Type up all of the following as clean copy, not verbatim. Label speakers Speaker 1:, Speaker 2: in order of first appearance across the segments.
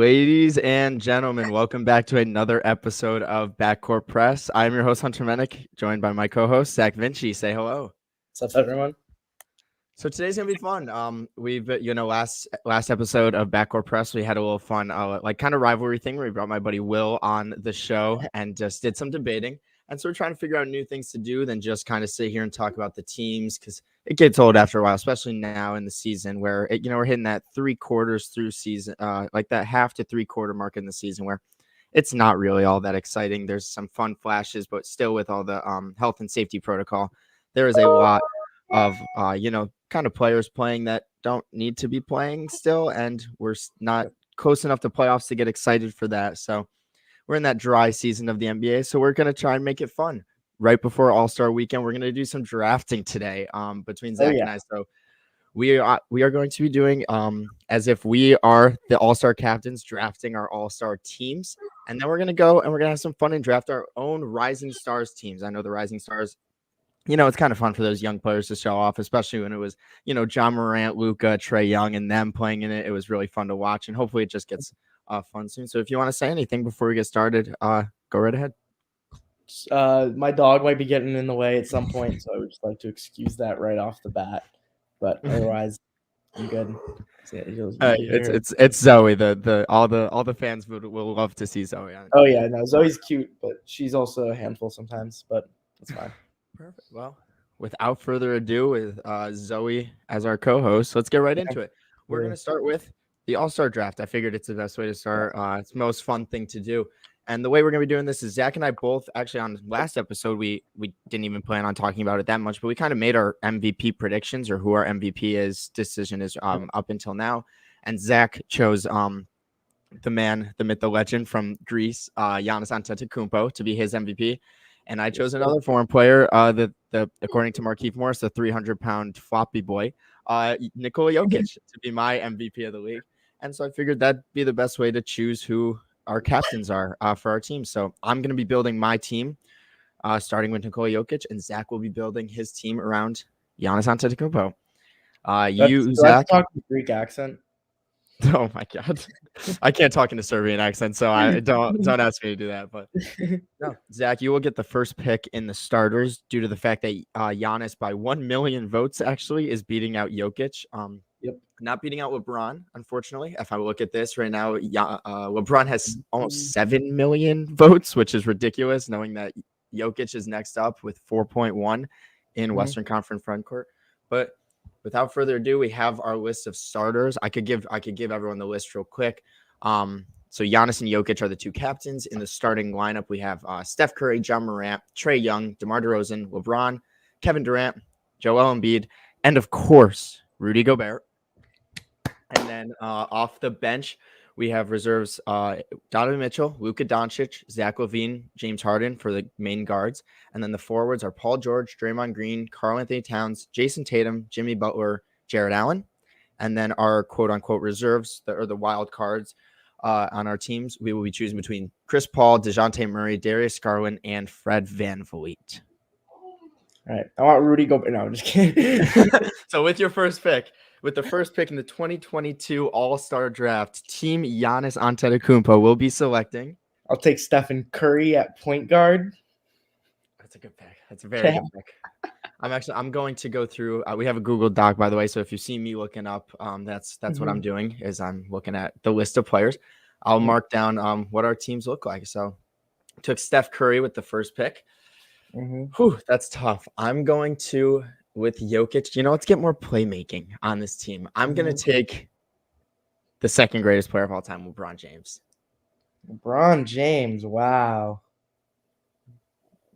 Speaker 1: Ladies and gentlemen, welcome back to another episode of Backcourt Press. I'm your host, Hunter Menick, joined by my co-host, Zach Vinci. Say hello.
Speaker 2: What's up, everyone?
Speaker 1: So today's gonna be fun. We've last episode of Backcourt Press, we had a little fun kind of rivalry thing where we brought my buddy Will on the show and just did some debating. And so we're trying to figure out new things to do than just kind of sit here and talk about the teams, because it gets old after a while, especially now in the season where we're hitting that 3/4 through season, like that half to 3/4 mark in the season where it's not really all that exciting. There's some fun flashes, but still with all the health and safety protocol, there is a lot of kind of players playing that don't need to be playing still, and we're not close enough to playoffs to get excited for that. So we're in that dry season of the NBA, so we're going to try and make it fun. Right before All-Star weekend, we're going to do some drafting today between Zach and I. So we are going to be doing as if we are the All-Star captains, drafting our All-Star teams. And then we're going to go and we're going to have some fun and draft our own Rising Stars teams. I know the Rising Stars, it's kind of fun for those young players to show off, especially when it was, John Morant, Luka, Trae Young, and them playing in it. It was really fun to watch, and hopefully it just gets fun soon. So if you want to say anything before we get started, go right ahead.
Speaker 2: My dog might be getting in the way at some point, so I would just like to excuse that right off the bat. But otherwise, I'm good.
Speaker 1: It's Zoe. All the fans will love to see Zoe.
Speaker 2: Oh yeah, no, Zoe's cute, but she's also a handful sometimes. But that's fine.
Speaker 1: Perfect. Well, without further ado, with Zoe as our co-host, let's get right into it. We're going to start with the All-Star draft. I figured it's the best way to start. It's the most fun thing to do. And the way we're going to be doing this is Zach and I both, actually on last episode, we didn't even plan on talking about it that much, but we kind of made our MVP predictions, or who our MVP decision is up until now. And Zach chose the man, the myth, the legend from Greece, Giannis Antetokounmpo, to be his MVP. And I chose another foreign player, according to Markieff Morris, the 300-pound floppy boy, Nikola Jokic, to be my MVP of the league. And so I figured that'd be the best way to choose who our captains are for our team. So I'm going to be building my team, starting with Nikola Jokic, and Zach will be building his team around Giannis Antetokounmpo.
Speaker 2: Zach, talk in Greek accent.
Speaker 1: Oh my God, I can't talk in a Serbian accent, so I don't ask me to do that. But no, Zach, you will get the first pick in the starters due to the fact that Giannis, by 1 million votes, actually is beating out Jokic. Not beating out LeBron, unfortunately. If I look at this right now, LeBron has almost 7 million votes, which is ridiculous, knowing that Jokic is next up with 4.1 in Western Conference frontcourt. But without further ado, we have our list of starters. I could give everyone the list real quick. So Giannis and Jokic are the two captains. In the starting lineup, we have Steph Curry, John Morant, Trae Young, DeMar DeRozan, LeBron, Kevin Durant, Joel Embiid, and of course, Rudy Gobert. And then off the bench, we have reserves Donovan Mitchell, Luka Doncic, Zach LaVine, James Harden for the main guards. And then the forwards are Paul George, Draymond Green, Karl-Anthony Towns, Jason Tatum, Jimmy Butler, Jared Allen. And then our quote-unquote reserves, or the wild cards on our teams, we will be choosing between Chris Paul, DeJounte Murray, Darius Garland, and Fred VanVleet.
Speaker 2: All right. I want Rudy Gobert. No, I'm just kidding.
Speaker 1: So with the first pick in the 2022 All-Star Draft, Team Giannis Antetokounmpo will be selecting.
Speaker 2: I'll take Stephen Curry at point guard.
Speaker 1: That's a good pick. That's a very good pick. I'm going to go through. We have a Google Doc, by the way. So if you see me looking up, that's what I'm doing. Is I'm looking at the list of players. I'll mark down what our teams look like. So I took Steph Curry with the first pick. Whew, that's tough. I'm going to. With Jokic, let's get more playmaking on this team. I'm going to take the second greatest player of all time, LeBron James.
Speaker 2: LeBron James, wow.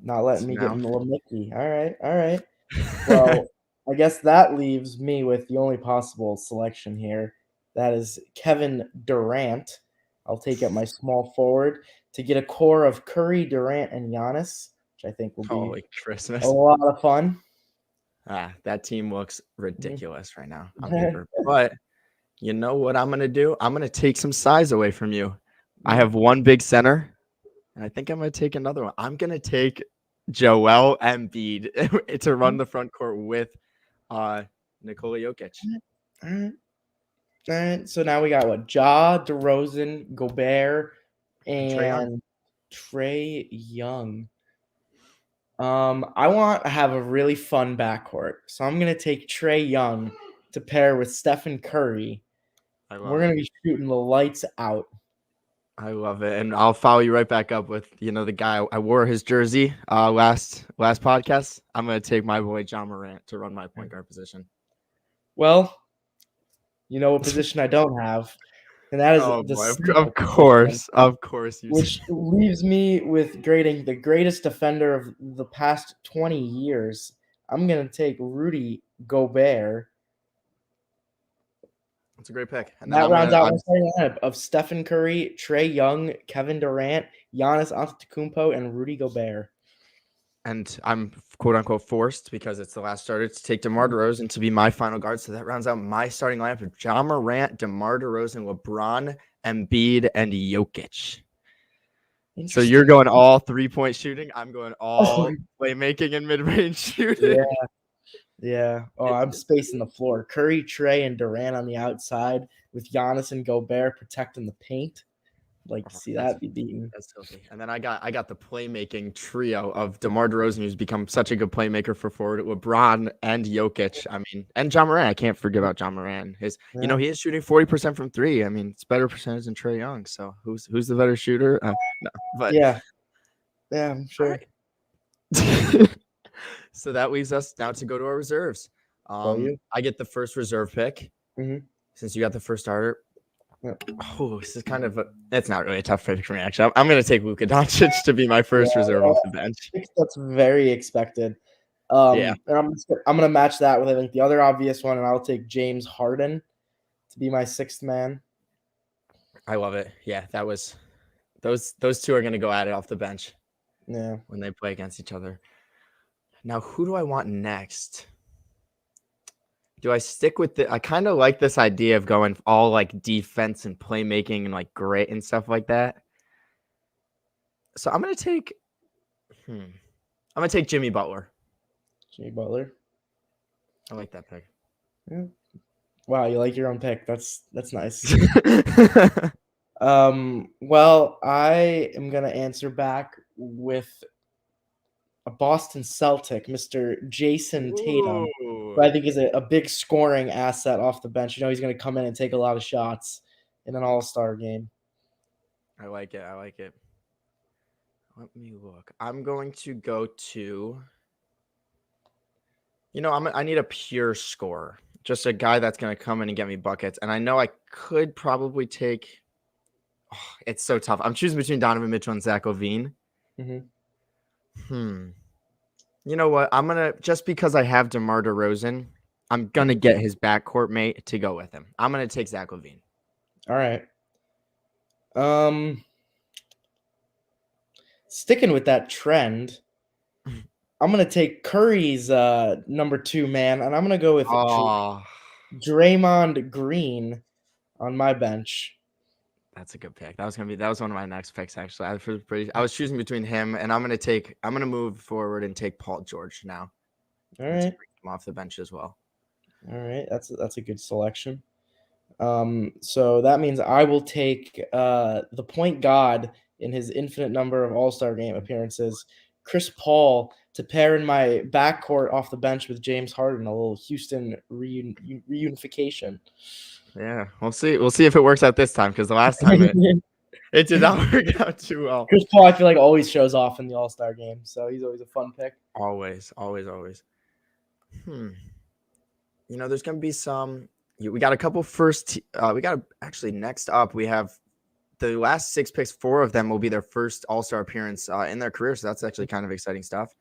Speaker 2: Not letting me get in the little Mickey. All right. Well, I guess that leaves me with the only possible selection here. That is Kevin Durant. I'll take at my small forward to get a core of Curry, Durant, and Giannis, which I think will be
Speaker 1: Christmas.
Speaker 2: A lot of fun.
Speaker 1: That team looks ridiculous right now on paper. But you know what I'm going to do? I'm going to take some size away from you. I have one big center, and I think I'm going to take another one. I'm going to take Joel Embiid to run the front court with Nikola Jokic.
Speaker 2: All right, so now we got what? Ja, DeRozan, Gobert,
Speaker 1: Trae Young.
Speaker 2: and Trae Young. I want to have a really fun backcourt, so I'm gonna take Trae Young to pair with Stephen Curry. We're gonna be shooting the lights out.
Speaker 1: I love it, and I'll follow you right back up with the guy I wore his jersey last podcast. I'm gonna take my boy John Morant to run my point guard position.
Speaker 2: Well, you know what position I don't have, and that is
Speaker 1: Oh
Speaker 2: the
Speaker 1: boy,
Speaker 2: center
Speaker 1: of
Speaker 2: position,
Speaker 1: course,
Speaker 2: which leaves me with grading the greatest defender of the past 20 years. I'm gonna take Rudy Gobert.
Speaker 1: It's a great pick, and then
Speaker 2: That rounds out my
Speaker 1: I'm
Speaker 2: starting lineup of Stephen Curry, Trae Young, Kevin Durant, Giannis Antetokounmpo, and Rudy Gobert.
Speaker 1: and I'm quote unquote forced because it's the last starter to take DeMar DeRozan to be my final guard. So that rounds out my starting lineup of John Morant, DeMar DeRozan, LeBron, Embiid, and Jokic. So you're going all 3-point shooting. I'm going all playmaking and mid-range shooting.
Speaker 2: Yeah. Oh, I'm spacing the floor. Curry, Trae, and Durant on the outside with Giannis and Gobert protecting the paint. Like to see that be beaten.
Speaker 1: That's filthy. And then I got the playmaking trio of DeMar DeRozan, who's become such a good playmaker for forward, LeBron and Jokic. I mean, and John Morant. I can't forget about John Morant. He is shooting 40% from three. I mean, it's better percentage than Trae Young. So who's the better shooter? No, but
Speaker 2: yeah, I'm sure.
Speaker 1: Right. So that leaves us now to go to our reserves. I get the first reserve pick since you got the first starter.
Speaker 2: Yep.
Speaker 1: Oh, this is it's not really a tough pick for me, actually. I'm going to take Luka Doncic to be my first reserve off the bench.
Speaker 2: That's very expected. And I'm going to match that with, I think, the other obvious one, and I'll take James Harden to be my sixth man.
Speaker 1: I love it. Yeah, that was those two are going to go at it off the bench.
Speaker 2: Yeah.
Speaker 1: When they play against each other. Now, who do I want next? Do I stick with I kind of like this idea of going all like defense and playmaking and like grit and stuff like that. So I'm gonna take Jimmy Butler.
Speaker 2: Jimmy Butler.
Speaker 1: I like that pick.
Speaker 2: Yeah. Wow, you like your own pick. That's nice. Well, I am gonna answer back with a Boston Celtic, Mr. Jason Tatum, who I think is a big scoring asset off the bench. He's going to come in and take a lot of shots in an all-star game.
Speaker 1: I like it. Let me look. I'm going to go to, I need a pure scorer, just a guy that's going to come in and get me buckets. And I know I could probably take, it's so tough. I'm choosing between Donovan Mitchell and Zach LaVine. You know what? I'm going to, just because I have DeMar DeRozan, I'm going to get his backcourt mate to go with him. I'm going to take Zach LaVine.
Speaker 2: All right. Sticking with that trend, I'm going to take Curry's number 2 man, and I'm going to go with Draymond Green on my bench.
Speaker 1: That's a good pick. That was one of my next picks, actually. I was choosing between him, and I'm gonna move forward and take Paul George now.
Speaker 2: All right.
Speaker 1: Bring him off the bench as well.
Speaker 2: All right, that's a good selection. So that means I will take the point god in his infinite number of All-Star game appearances, Chris Paul, to pair in my backcourt off the bench with James Harden, a little Houston reunification.
Speaker 1: Yeah, we'll see. We'll see if it works out this time, because the last time it did not work out too well.
Speaker 2: Chris Paul, I feel like, always shows off in the All-Star game, so he's always a fun pick.
Speaker 1: Always. There's gonna be some. We got a couple first. Next up we have the last 6 picks. 4 of them will be their first All-Star appearance in their career, so that's actually kind of exciting stuff.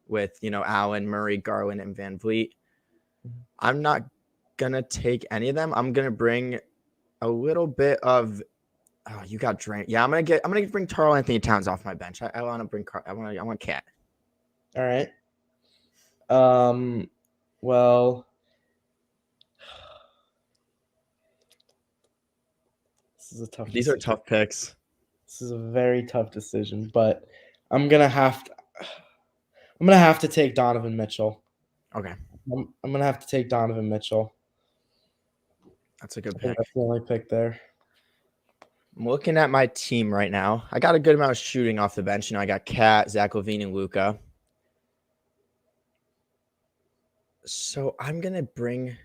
Speaker 1: With Allen, Murray, Garland, and Van Vliet. I'm not gonna take any of them. I'm gonna bring a little bit of. Oh, you got Drain. Yeah, I'm gonna bring Karl Anthony Towns off my bench. I want to bring. I want Cat.
Speaker 2: All right. Well, this is a tough.
Speaker 1: These are tough picks.
Speaker 2: This is a very tough decision, but I'm gonna have to take Donovan Mitchell.
Speaker 1: Okay.
Speaker 2: I'm gonna have to take Donovan Mitchell.
Speaker 1: That's a good
Speaker 2: I think
Speaker 1: pick.
Speaker 2: that's the only pick there.
Speaker 1: I'm looking at my team right now. I got a good amount of shooting off the bench. I got Kat, Zach LaVine, and Luka. So I'm going to bring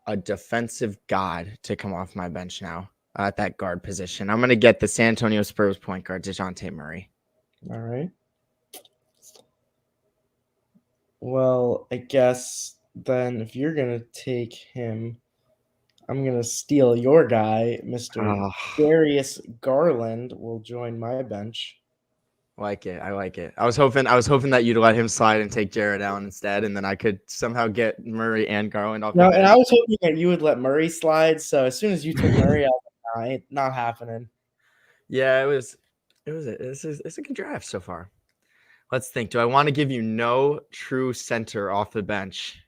Speaker 1: a defensive god to come off my bench now at that guard position. I'm going to get the San Antonio Spurs point guard, DeJounte Murray.
Speaker 2: All right. Well, I guess then if you're going to take him, I'm going to steal your guy. Mr. Darius Garland will join my bench.
Speaker 1: I like it. I was hoping that you'd let him slide and take Jared Allen instead, and then I could somehow get Murray and Garland off the bench.
Speaker 2: And I was hoping that you would let Murray slide. So as soon as you took Murray out, not happening.
Speaker 1: Yeah, it's a good draft so far. Let's think. Do I want to give you no true center off the bench?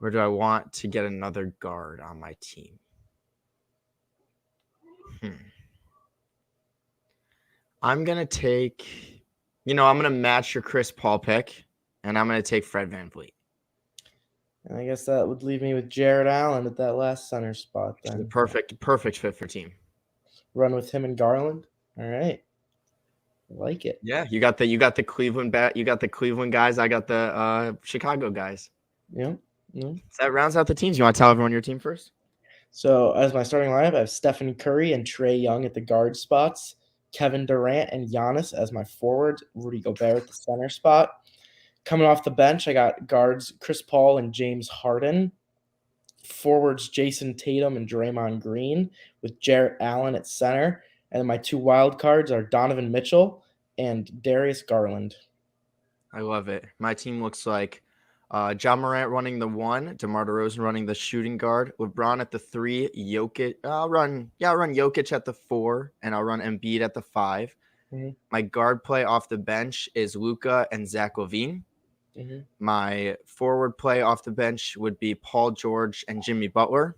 Speaker 1: Or do I want to get another guard on my team? I'm going to take, I'm going to match your Chris Paul pick, and I'm going to take Fred VanVleet.
Speaker 2: And I guess that would leave me with Jared Allen at that last center spot then.
Speaker 1: The perfect fit for team.
Speaker 2: Run with him and Garland. All right. I like it.
Speaker 1: Yeah, you got the Cleveland guys. I got the Chicago guys.
Speaker 2: Yeah.
Speaker 1: So that rounds out the teams. You want to tell everyone your team first?
Speaker 2: So as my starting lineup, I have Stephen Curry and Trae Young at the guard spots, Kevin Durant and Giannis as my forwards, Rudy Gobert at the center spot. Coming off the bench, I got guards Chris Paul and James Harden. Forwards Jason Tatum and Draymond Green with Jarrett Allen at center. And then my two wild cards are Donovan Mitchell and Darius Garland.
Speaker 1: I love it. My team looks like Ja Morant running the 1, DeMar DeRozan running the shooting guard, LeBron at the 3, Jokic. I'll run Jokic at the 4, and I'll run Embiid at the 5. Mm-hmm. My guard play off the bench is Luka and Zach LaVine. Mm-hmm. My forward play off the bench would be Paul George and Jimmy Butler.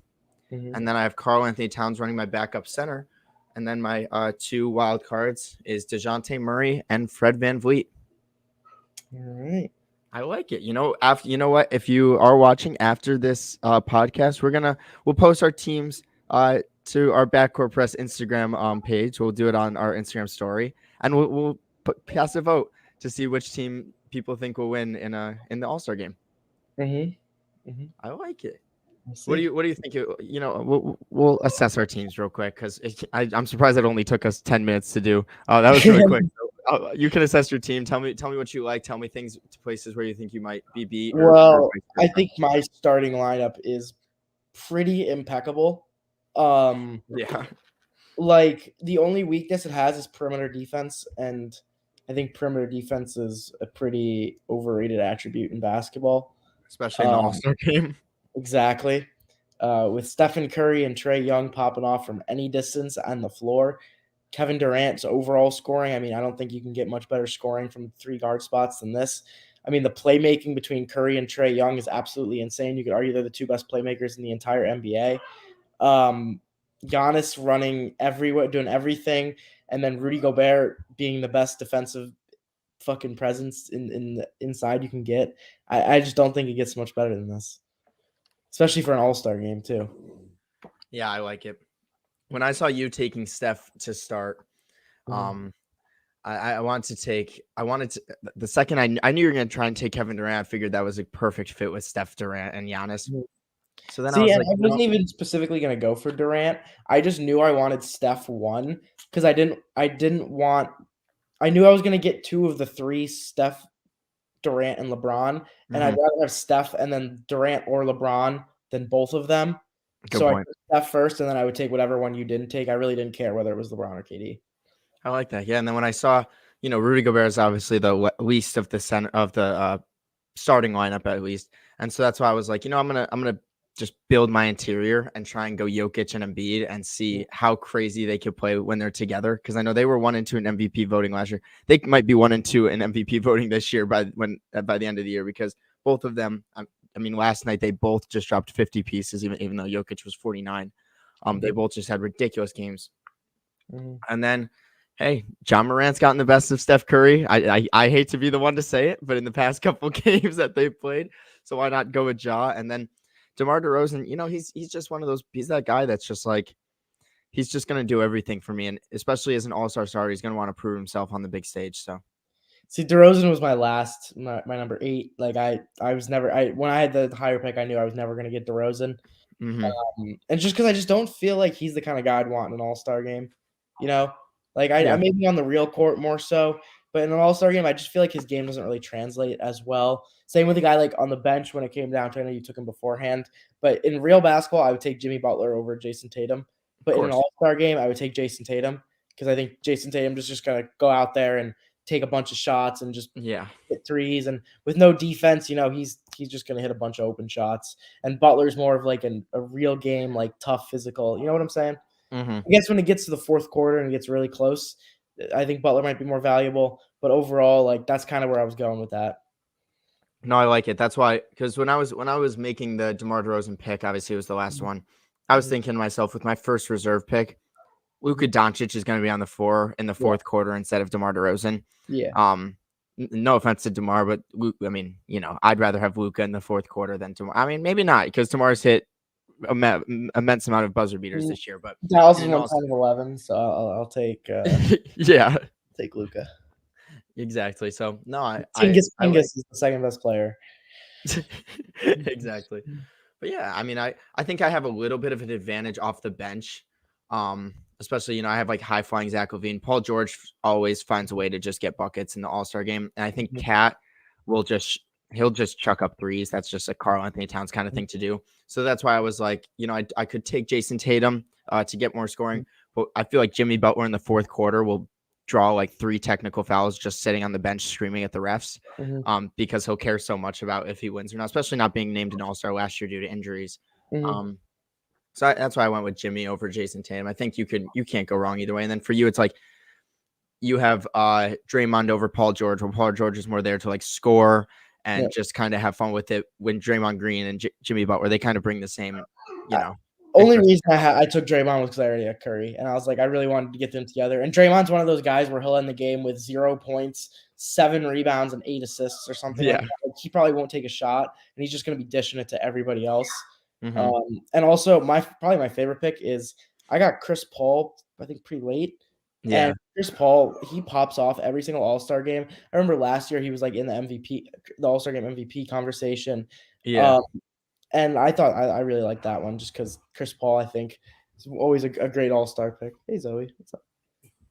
Speaker 1: Mm-hmm. And then I have Karl Anthony Towns running my backup center. And then my two wild cards is DeJounte Murray and Fred VanVleet.
Speaker 2: All right.
Speaker 1: I like it. You know what? If you are watching after this podcast, we'll post our teams to our Backcourt Press Instagram page. We'll do it on our Instagram story, and we'll pass a vote to see which team people think will win in the All-Star game.
Speaker 2: Mm-hmm. Mm-hmm.
Speaker 1: I like it. What do you think? We'll assess our teams real quick because I'm surprised it only took us 10 minutes to do. That was really quick. So, you can assess your team. Tell me what you like. Tell me places where you think you might be beat.
Speaker 2: Well, I think my starting lineup is pretty impeccable.
Speaker 1: Yeah.
Speaker 2: Like the only weakness it has is perimeter defense, and I think perimeter defense is a pretty overrated attribute in basketball,
Speaker 1: especially in the All-Star game.
Speaker 2: Exactly. With Stephen Curry and Trae Young popping off from any distance on the floor. Kevin Durant's overall scoring, I don't think you can get much better scoring from 3 guard spots than this. The playmaking between Curry and Trae Young is absolutely insane. You could argue they're the 2 best playmakers in the entire NBA. Giannis running everywhere, doing everything, and then Rudy Gobert being the best defensive fucking presence in the inside you can get. I just don't think it gets much better than this. Especially for an All-Star game, too.
Speaker 1: Yeah, I like it. When I saw you taking Steph to start, I wanted to the second I knew you were going to try and take Kevin Durant, I figured that was a perfect fit with Steph, Durant, and Giannis. So then I
Speaker 2: wasn't even specifically going to go for Durant. I just knew I wanted Steph 1 because I knew I was going to get 2 of the 3, Steph, Durant, and LeBron, and I'd rather have Steph and then Durant or LeBron than both of them. Good point. I took Steph first, and then I would take whatever one you didn't take. I really didn't care whether it was LeBron or KD.
Speaker 1: I like that. Yeah, and then when I saw, Rudy Gobert is obviously the least of the center of the starting lineup at least, and so that's why I was like, I'm gonna just build my interior and try and go Jokic and Embiid and see how crazy they could play when they're together. Because I know they were 1 and 2 in MVP voting last year. They might be 1 and 2 in MVP voting this year by the end of the year, because both of them. Last night they both just dropped 50 pieces, even though Jokic was 49. They both just had ridiculous games. And then, hey, Ja Morant's gotten the best of Steph Curry. I hate to be the one to say it, but in the past couple games that they've played, so why not go with Ja? And then DeMar DeRozan, he's just one of those. He's that guy that's just like he's just gonna do everything for me, and especially as an all-star starter, he's gonna want to prove himself on the big stage. So.
Speaker 2: See, DeRozan was my number 8. Like I was never when I had the higher pick, I knew I was never gonna get DeRozan. And just because I just don't feel like he's the kind of guy I'd want in an all-star game, like I may be on the real court more so, but in an all-star game, I just feel like his game doesn't really translate as well. Same with a guy like on the bench when it came down to. I know you took him beforehand, but in real basketball, I would take Jimmy Butler over Jason Tatum. But in an all-star game, I would take Jason Tatum because I think Jason Tatum is just gonna go out there and take a bunch of shots and just hit threes, and with no defense, he's just gonna hit a bunch of open shots. And Butler's more of like a real game, like tough physical. You know what I'm saying? I guess when it gets to the fourth quarter and it gets really close, I think Butler might be more valuable. But overall, like that's kind of where I was going with that.
Speaker 1: No, I like it. That's why, because when I was making the DeMar DeRozan pick, obviously it was the last one. I was thinking to myself, with my first reserve pick, Luka Doncic is going to be on the floor in the fourth quarter instead of DeMar DeRozan.
Speaker 2: Yeah.
Speaker 1: No offense to DeMar, but I mean, I'd rather have Luka in the fourth quarter than DeMar. I mean, maybe not, because DeMar's hit immense amount of buzzer beaters this year, but
Speaker 2: Dallas is 111, so I'll take take Luka.
Speaker 1: Exactly. So no,
Speaker 2: Gingiss is the second best player.
Speaker 1: Exactly. But yeah, I mean, I think I have a little bit of an advantage off the bench. Especially, I have like high flying Zach LaVine. Paul George always finds a way to just get buckets in the All-Star game. And I think Cat he'll just chuck up threes. That's just a Karl Anthony Towns kind of thing to do. So that's why I was like, I could take Jason Tatum to get more scoring, but I feel like Jimmy Butler in the fourth quarter will draw like 3 technical fouls just sitting on the bench screaming at the refs, because he'll care so much about if he wins or not, especially not being named an All-Star last year due to injuries. So that's why I went with Jimmy over Jason Tatum. I think you can't go wrong either way. And then for you, it's like you have Draymond over Paul George. Well, Paul George is more there to like score and just kind of have fun with it. When Draymond Green and Jimmy Butler, they kind of bring the same,
Speaker 2: Only reason I took Draymond was because I already had Curry, and I was like, I really wanted to get them together. And Draymond's one of those guys where he'll end the game with 0 points, 7 rebounds, and 8 assists or something. Yeah. Like that. Like, he probably won't take a shot, and he's just going to be dishing it to everybody else. And also, probably my favorite pick is I got Chris Paul, I think pretty late. Yeah. And Chris Paul, he pops off every single All-Star game. I remember last year he was like in the All-Star game MVP conversation. Yeah. And I thought I really liked that one just because Chris Paul, I think, is always a great All-Star pick. Hey Zoe, what's up?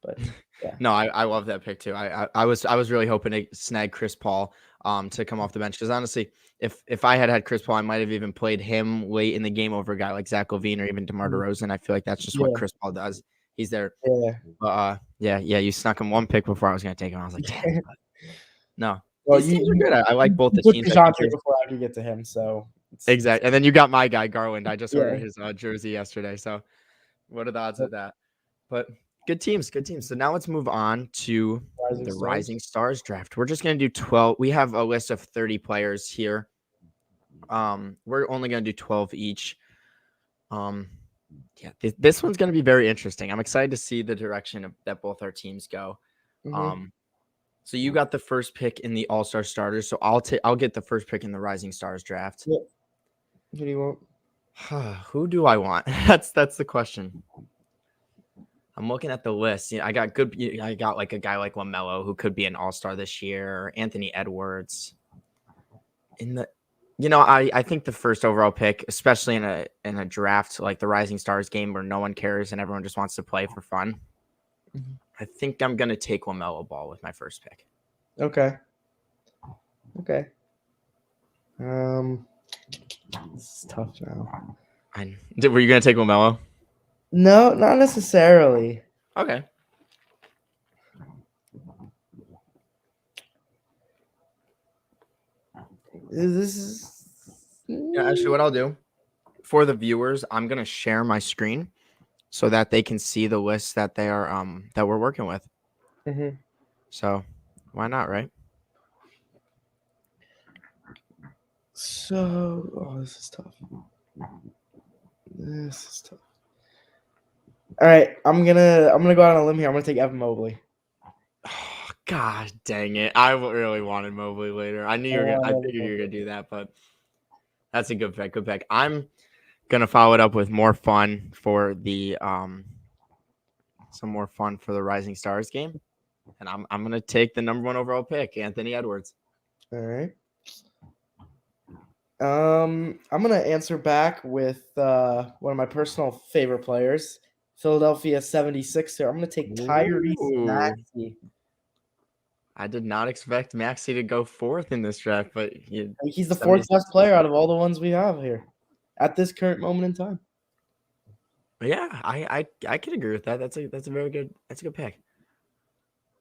Speaker 2: But yeah.
Speaker 1: No, I love that pick too. I was really hoping to snag Chris Paul to come off the bench, because honestly, if I had Chris Paul, I might have even played him late in the game over a guy like Zach LaVine or even DeMar DeRozan. I feel like that's just what Chris Paul does. He's there. Yeah. You snuck him one pick before I was gonna take him. I was like, damn. No. Well, these teams are good. I like both the teams.
Speaker 2: Before I could get to him, so
Speaker 1: exactly. And then you got my guy Garland. I just ordered his jersey yesterday. So what are the odds of that? But good teams. So now let's move on to the Rising Stars draft. We're just gonna do 12. We have a list of 30 players here. We're only gonna do 12 each. This one's gonna be very interesting. I'm excited to see the direction that both our teams go. So you got the first pick in the All-Star starters. So I'll get the first pick in the Rising Stars draft.
Speaker 2: Yep. Who do you want?
Speaker 1: Who do I want? That's the question. I'm looking at the list. I got like a guy like LaMelo who could be an All-Star this year. Anthony Edwards. I think the first overall pick, especially in a draft like the Rising Stars game where no one cares and everyone just wants to play for fun, I think I'm gonna take LaMelo Ball with my first pick.
Speaker 2: Okay. This is tough now.
Speaker 1: Were you gonna take LaMelo?
Speaker 2: No, not necessarily.
Speaker 1: Okay. Actually, what I'll do for the viewers, I'm gonna share my screen so that they can see the list that they are that we're working with. So why not, right?
Speaker 2: So, this is tough. All right, I'm gonna go out on a limb here. I'm gonna take Evan Mobley.
Speaker 1: Oh, God dang it! I really wanted Mobley later. I knew I figured you were gonna do that, but That's a good pick. Good pick. I'm gonna follow it up with more fun for the some more fun for the Rising Stars game, and I'm gonna take the number 1 overall pick, Anthony Edwards.
Speaker 2: All right. I'm gonna answer back with one of my personal favorite players, Philadelphia 76er. I'm gonna take Tyrese Maxey.
Speaker 1: I did not expect Maxey to go 4th in this draft, but
Speaker 2: he's the 4th best player out of all the ones we have here at this current moment in time.
Speaker 1: Yeah, I could agree with that. That's a very good pick.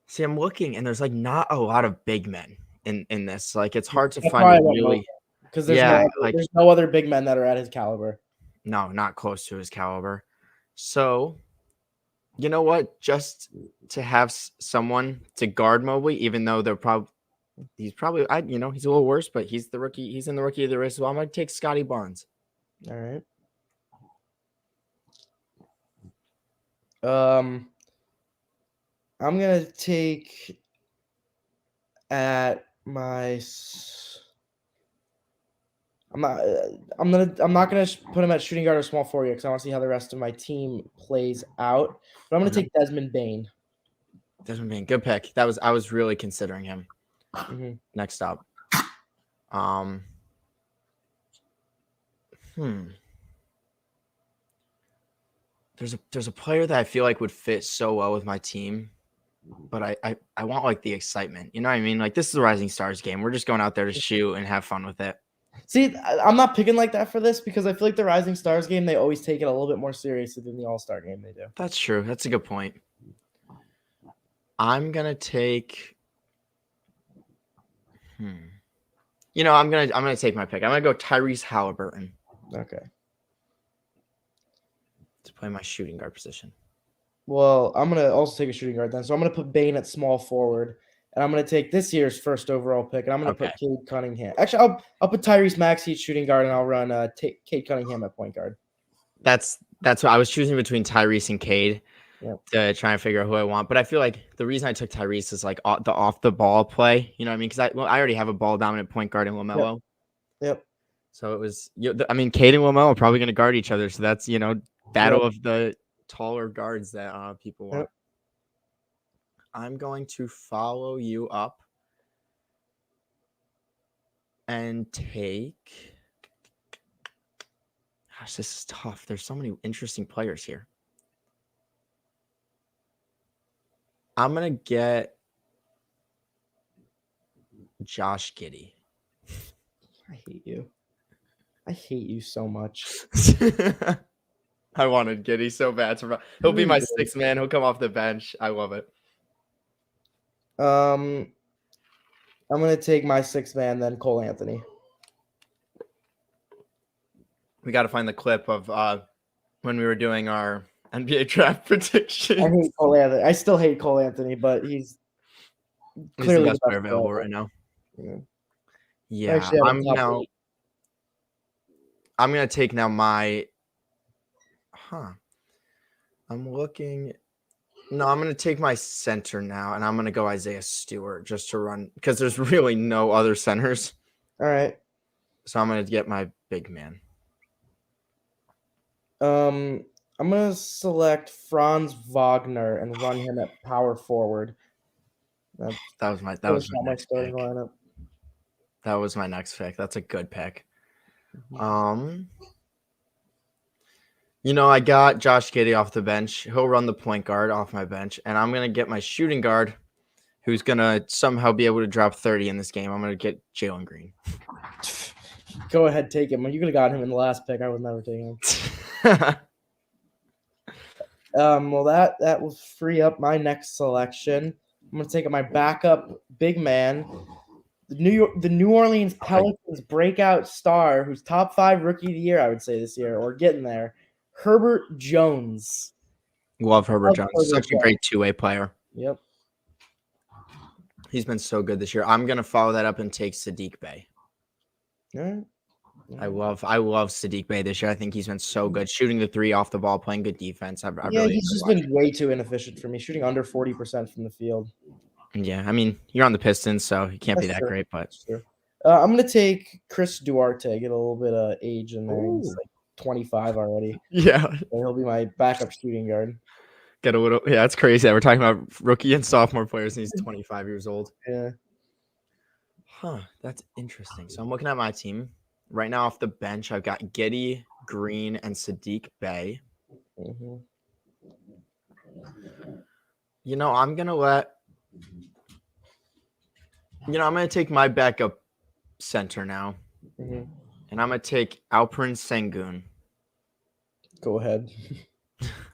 Speaker 1: See, I'm looking, and there's like not a lot of big men in this. Like, it's hard to find really
Speaker 2: because there's no other big men that are at his caliber.
Speaker 1: No, not close to his caliber. So, you know what? Just to have someone to guard Mobley, even though he's probably he's a little worse, but he's the rookie. He's in the rookie of the race as well. I'm gonna take Scotty Barnes.
Speaker 2: All right. I'm gonna take at my. I'm not gonna put him at shooting guard or small forward because I want to see how the rest of my team plays out. But I'm gonna take Desmond Bane.
Speaker 1: Desmond Bane, good pick. I was really considering him.
Speaker 2: Mm-hmm.
Speaker 1: Next up, There's a player that I feel like would fit so well with my team, but I want like the excitement. You know what I mean? Like, this is a Rising Stars game. We're just going out there to shoot and have fun with it.
Speaker 2: See, I'm not picking like that for this because I feel like the Rising Stars game, they always take it a little bit more seriously than the All-Star game they do.
Speaker 1: That's true. That's a good point. I'm gonna take. I'm gonna take my pick. I'm gonna go Tyrese Halliburton.
Speaker 2: Okay.
Speaker 1: To play my shooting guard position.
Speaker 2: Well, I'm gonna also take a shooting guard then. So I'm gonna put Bane at small forward. And I'm going to take this year's first overall pick, and I'm going to put Cade Cunningham. Actually, I'll put Tyrese Maxey at shooting guard, and I'll run Cade Cunningham at point guard.
Speaker 1: That's what I was choosing between Tyrese and Cade to try and figure out who I want. But I feel like the reason I took Tyrese is like the off the ball play. You know what I mean? Because I already have a ball dominant point guard in LaMelo.
Speaker 2: Yep.
Speaker 1: So it was. Cade and LaMelo are probably going to guard each other. So that's battle of the taller guards that people want. Yep. I'm going to follow you up and take. Gosh, this is tough. There's so many interesting players here. I'm going to get Josh Giddey.
Speaker 2: I hate you. I hate you so much.
Speaker 1: I wanted Giddey so bad. He'll be my 6th man. He'll come off the bench. I love it.
Speaker 2: I'm gonna take my 6th man, then Cole Anthony.
Speaker 1: We got to find the clip of when we were doing our NBA draft predictions.
Speaker 2: I hate Cole Anthony. I still hate Cole Anthony, but he's clearly
Speaker 1: the best player available right now. Yeah, I'm gonna take now my. I'm looking. No, I'm going to take my center now, and I'm going to go Isaiah Stewart just to run because there's really no other centers.
Speaker 2: All right.
Speaker 1: So I'm going to get my big man.
Speaker 2: I'm going to select Franz Wagner and run him at power forward.
Speaker 1: That was my starting lineup. That was my next pick. That's a good pick. I got Josh Giddey off the bench. He'll run the point guard off my bench. And I'm going to get my shooting guard who's going to somehow be able to drop 30 in this game. I'm going to get Jalen Green.
Speaker 2: Go ahead, take him. You could have got him in the last pick. I would never take him. Well, that will free up my next selection. I'm going to take my backup big man, the New Orleans Pelicans breakout star, who's top 5 rookie of the year, I would say this year, or getting there. Herbert Jones.
Speaker 1: Love Herbert Jones. Such a great two-way player.
Speaker 2: Yep.
Speaker 1: He's been so good this year. I'm going to follow that up and take Sadiq Bey.
Speaker 2: Yeah.
Speaker 1: I love Sadiq Bey this year. I think he's been so good. Shooting the 3 off the ball, playing good defense.
Speaker 2: He's just been way too inefficient for me. Shooting under 40% from the field.
Speaker 1: Yeah, you're on the Pistons, so he can't be that great. But
Speaker 2: I'm gonna take Chris Duarte. Get a little bit of age in there. He's
Speaker 1: Ooh.
Speaker 2: like 25 already.
Speaker 1: Yeah.
Speaker 2: So he'll be my backup shooting guard.
Speaker 1: Get a little. Yeah, that's crazy. We're talking about rookie and sophomore players, and he's 25 years old.
Speaker 2: Yeah.
Speaker 1: Huh. That's interesting. So I'm looking at my team right now. Off the bench, I've got Giddey, Green, and Sadiq Bey.
Speaker 2: Mm-hmm.
Speaker 1: I'm gonna take my backup center now,
Speaker 2: Mm-hmm.
Speaker 1: and I'm gonna take Alperen Sengun.
Speaker 2: Go ahead.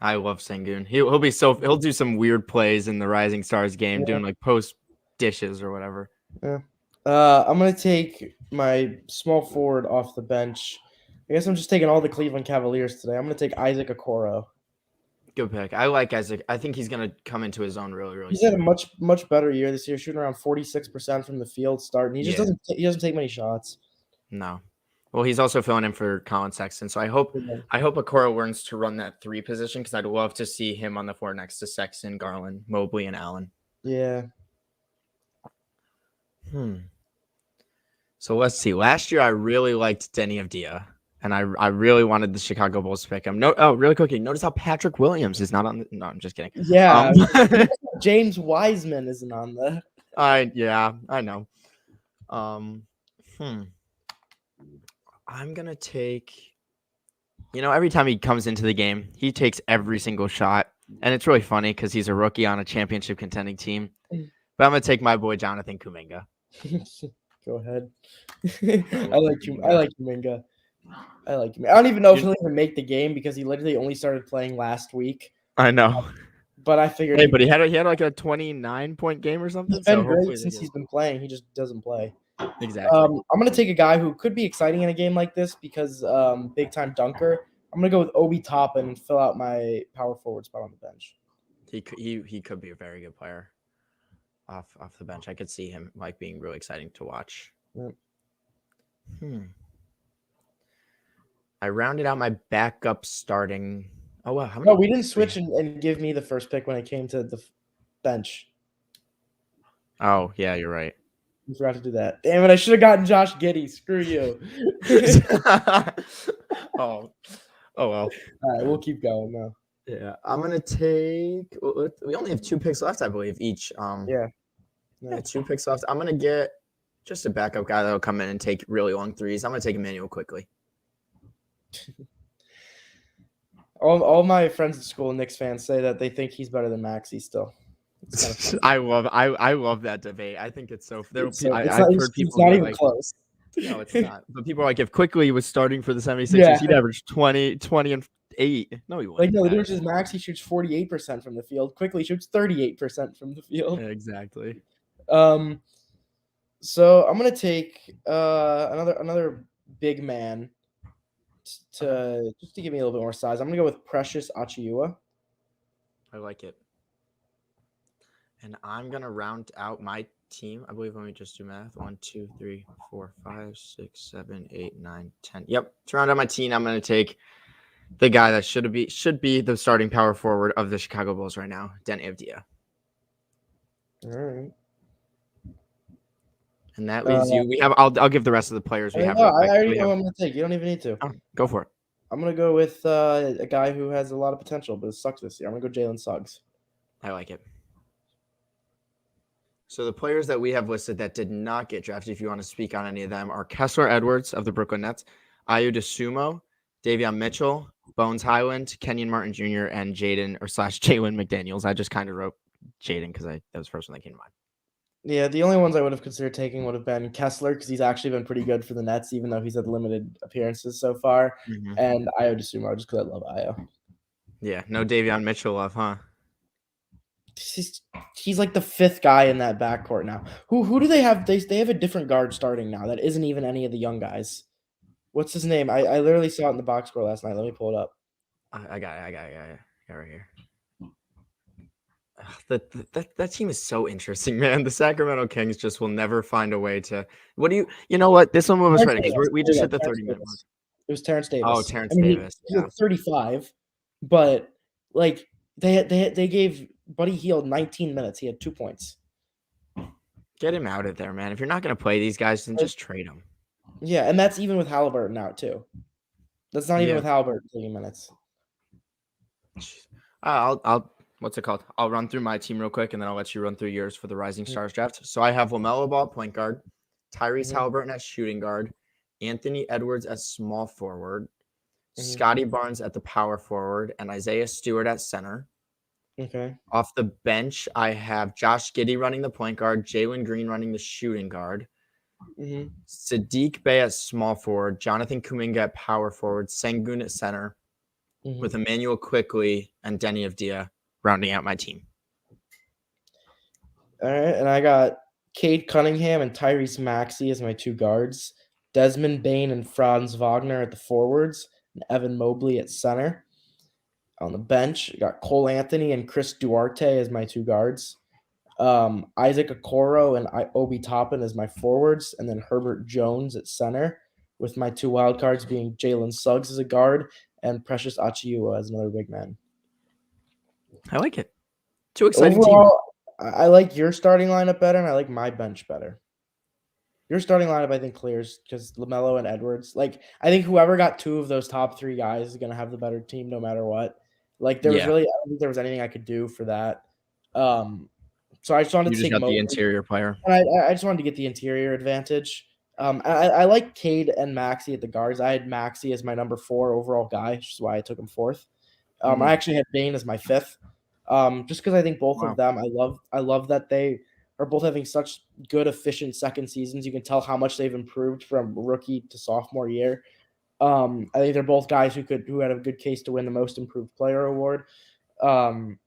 Speaker 1: I love Sengun. He'll do some weird plays in the Rising Stars game, doing like post dishes or whatever.
Speaker 2: Yeah. I'm gonna take my small forward off the bench. I guess I'm just taking all the Cleveland Cavaliers today. I'm gonna take Isaac Okoro.
Speaker 1: Good pick. I like Isaac. I think he's gonna come into his own really, really
Speaker 2: He's
Speaker 1: soon.
Speaker 2: had a much better year this year, shooting around 46% from the field starting. He just doesn't take many shots.
Speaker 1: No. Well, he's also filling in for Colin Sexton, so I hope Okoro learns to run that 3 position because I'd love to see him on the floor next to Sexton, Garland, Mobley, and Allen.
Speaker 2: Yeah.
Speaker 1: So let's see. Last year I really liked Denny Avdia, and I really wanted the Chicago Bulls to pick him. Really quickly, notice how Patrick Williams is not on. No, I'm just kidding.
Speaker 2: Yeah. James Wiseman isn't on there.
Speaker 1: I know. I'm gonna take. Every time he comes into the game, he takes every single shot, and it's really funny because he's a rookie on a championship contending team. But I'm gonna take my boy Jonathan Kuminga.
Speaker 2: Go ahead. I like Kuminga. I don't even know if he'll even make the game because he literally only started playing last week.
Speaker 1: I know.
Speaker 2: But I figured.
Speaker 1: Hey, but he had like a 29-point game or something.
Speaker 2: He's been great since he's been playing. He just doesn't play.
Speaker 1: Exactly.
Speaker 2: I'm gonna take a guy who could be exciting in a game like this because big time dunker. I'm gonna go with Obi Toppin and fill out my power forward spot on the bench.
Speaker 1: He could be a very good player off the bench. I could see him like being really exciting to watch.
Speaker 2: Yep.
Speaker 1: I rounded out my backup starting. Oh wow!
Speaker 2: No, we didn't switch and give me the first pick when it came to the bench.
Speaker 1: Oh yeah, you're right.
Speaker 2: We forgot to do that. Damn it! I should have gotten Josh Giddey. Screw you.
Speaker 1: Oh well.
Speaker 2: All right, we'll keep going now.
Speaker 1: Yeah, I'm gonna take. We only have 2 picks left, I believe, each.
Speaker 2: Yeah,
Speaker 1: 2 picks left. I'm gonna get just a backup guy that'll come in and take really long threes. I'm gonna take Emmanuel quickly.
Speaker 2: All my friends at school, Knicks fans, say that they think he's better than Maxey still.
Speaker 1: I love that debate. I think it's so.
Speaker 2: I've heard people. It's not even close.
Speaker 1: No, it's not. But people are like, if Quickly was starting for the 76ers, he'd average 20 and 8. No, he wouldn't.
Speaker 2: The difference is Maxey shoots 48% from the field. Quickly shoots 38% from the field.
Speaker 1: Yeah, exactly.
Speaker 2: So I'm gonna take another big man to give me a little bit more size. I'm gonna go with Precious Achiuwa.
Speaker 1: I like it. And I'm gonna round out my team. I believe let me just do math. 1, 2, 3, 4, 5, 6, 7, 8, 9, 10. Yep. To round out my team, I'm gonna take the guy that should be the starting power forward of the Chicago Bulls right now, Denny Avdia.
Speaker 2: All right.
Speaker 1: And that leaves you. We have. I'll give the rest of the players we have.
Speaker 2: I already know what I'm gonna take. You don't even need to.
Speaker 1: Oh, go for it.
Speaker 2: I'm gonna go with a guy who has a lot of potential, but it sucks this year. I'm gonna go Jalen Suggs.
Speaker 1: I like it. So the players that we have listed that did not get drafted, if you want to speak on any of them, are Kessler Edwards of the Brooklyn Nets, Ayo Dosunmu, Davion Mitchell, Bones Highland, Kenyon Martin Jr., and Jalen McDaniels. I just kind of wrote Jaden because that was the first one that came to mind.
Speaker 2: Yeah, the only ones I would have considered taking would have been Kessler because he's actually been pretty good for the Nets, even though he's had limited appearances so far, and Ayo Dosunmu just because I love Ayo.
Speaker 1: Yeah, no Davion Mitchell love, huh?
Speaker 2: He's like the 5th guy in that backcourt now. Who do they have? They have a different guard starting now that isn't even any of the young guys. What's his name? I literally saw it in the box score last night. Let me pull it up.
Speaker 1: I got it right here. That team is so interesting, man. The Sacramento Kings just will never find a way to. What do you know? What this one was ready because we just hit the 30-minute mark.
Speaker 2: It was Terrence Davis.
Speaker 1: Oh, Terrence Davis.
Speaker 2: He had 35, but like they gave Buddy Hield 19 minutes. He had 2 points.
Speaker 1: Get him out of there, man. If you're not going to play these guys, then just trade them.
Speaker 2: Yeah, and that's even with Halliburton out too. That's not even with Halliburton taking minutes.
Speaker 1: I'll what's it called? I'll run through my team real quick, and then I'll let you run through yours for the Rising Stars draft. So I have LaMelo Ball at point guard, Tyrese Halliburton as shooting guard, Anthony Edwards as small forward, Scotty Barnes at the power forward, and Isaiah Stewart at center.
Speaker 2: Okay.
Speaker 1: Off the bench, I have Josh Giddey running the point guard, Jalen Green running the shooting guard, Sadiq Bey at small forward, Jonathan Kuminga at power forward, Sengun at center, with Emmanuel Quickley and Denny Avdia rounding out my team.
Speaker 2: All right, and I got Cade Cunningham and Tyrese Maxey as my two guards, Desmond Bane and Franz Wagner at the forwards, and Evan Mobley at center. On the bench, I got Cole Anthony and Chris Duarte as my two guards, Isaac Okoro and Obi Toppin as my forwards, and then Herbert Jones at center, with my two wild cards being Jalen Suggs as a guard and Precious Achiuwa as another big man.
Speaker 1: I like it. Too exciting
Speaker 2: Overall, team. I like your starting lineup better, and I like my bench better. Your starting lineup, I think, clears because LaMelo and Edwards. Like, I think whoever got two of those top three guys is going to have the better team no matter what. Like, there was really, I don't think there was anything I could do for that. So I just wanted to take
Speaker 1: the interior player.
Speaker 2: And I just wanted to get the interior advantage. I like Cade and Maxey at the guards. I had Maxey as my number 4 overall guy, which is why I took him 4th. I actually had Bane as my 5th. Just because I think both of them, I love that they are both having such good, efficient second seasons. You can tell how much they've improved from rookie to sophomore year. I think they're both guys who had a good case to win the Most Improved Player award. And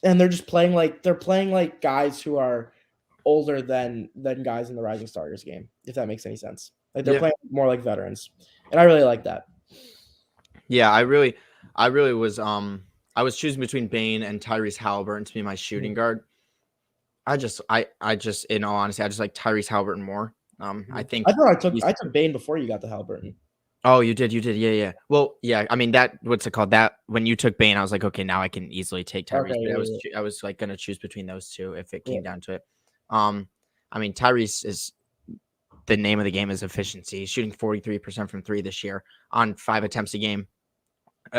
Speaker 2: they're just playing like guys who are older than guys in the Rising Stars game, if that makes any sense. Like they're playing more like veterans, and I really like that. Yeah,
Speaker 1: I really was I was choosing between Bane and Tyrese Halliburton to be my shooting guard. I just in all honesty, I just like Tyrese Halliburton more. I
Speaker 2: took Bane before you got to Halliburton.
Speaker 1: Oh, you did. Yeah. Well, yeah. I mean, what's it called? That when you took Bane, I was like, okay, now I can easily take Tyrese. Okay, I was like going to choose between those two if it came down to it. I mean, Tyrese is the name of the game is efficiency. He's shooting 43% from 3 this year on 5 attempts a game,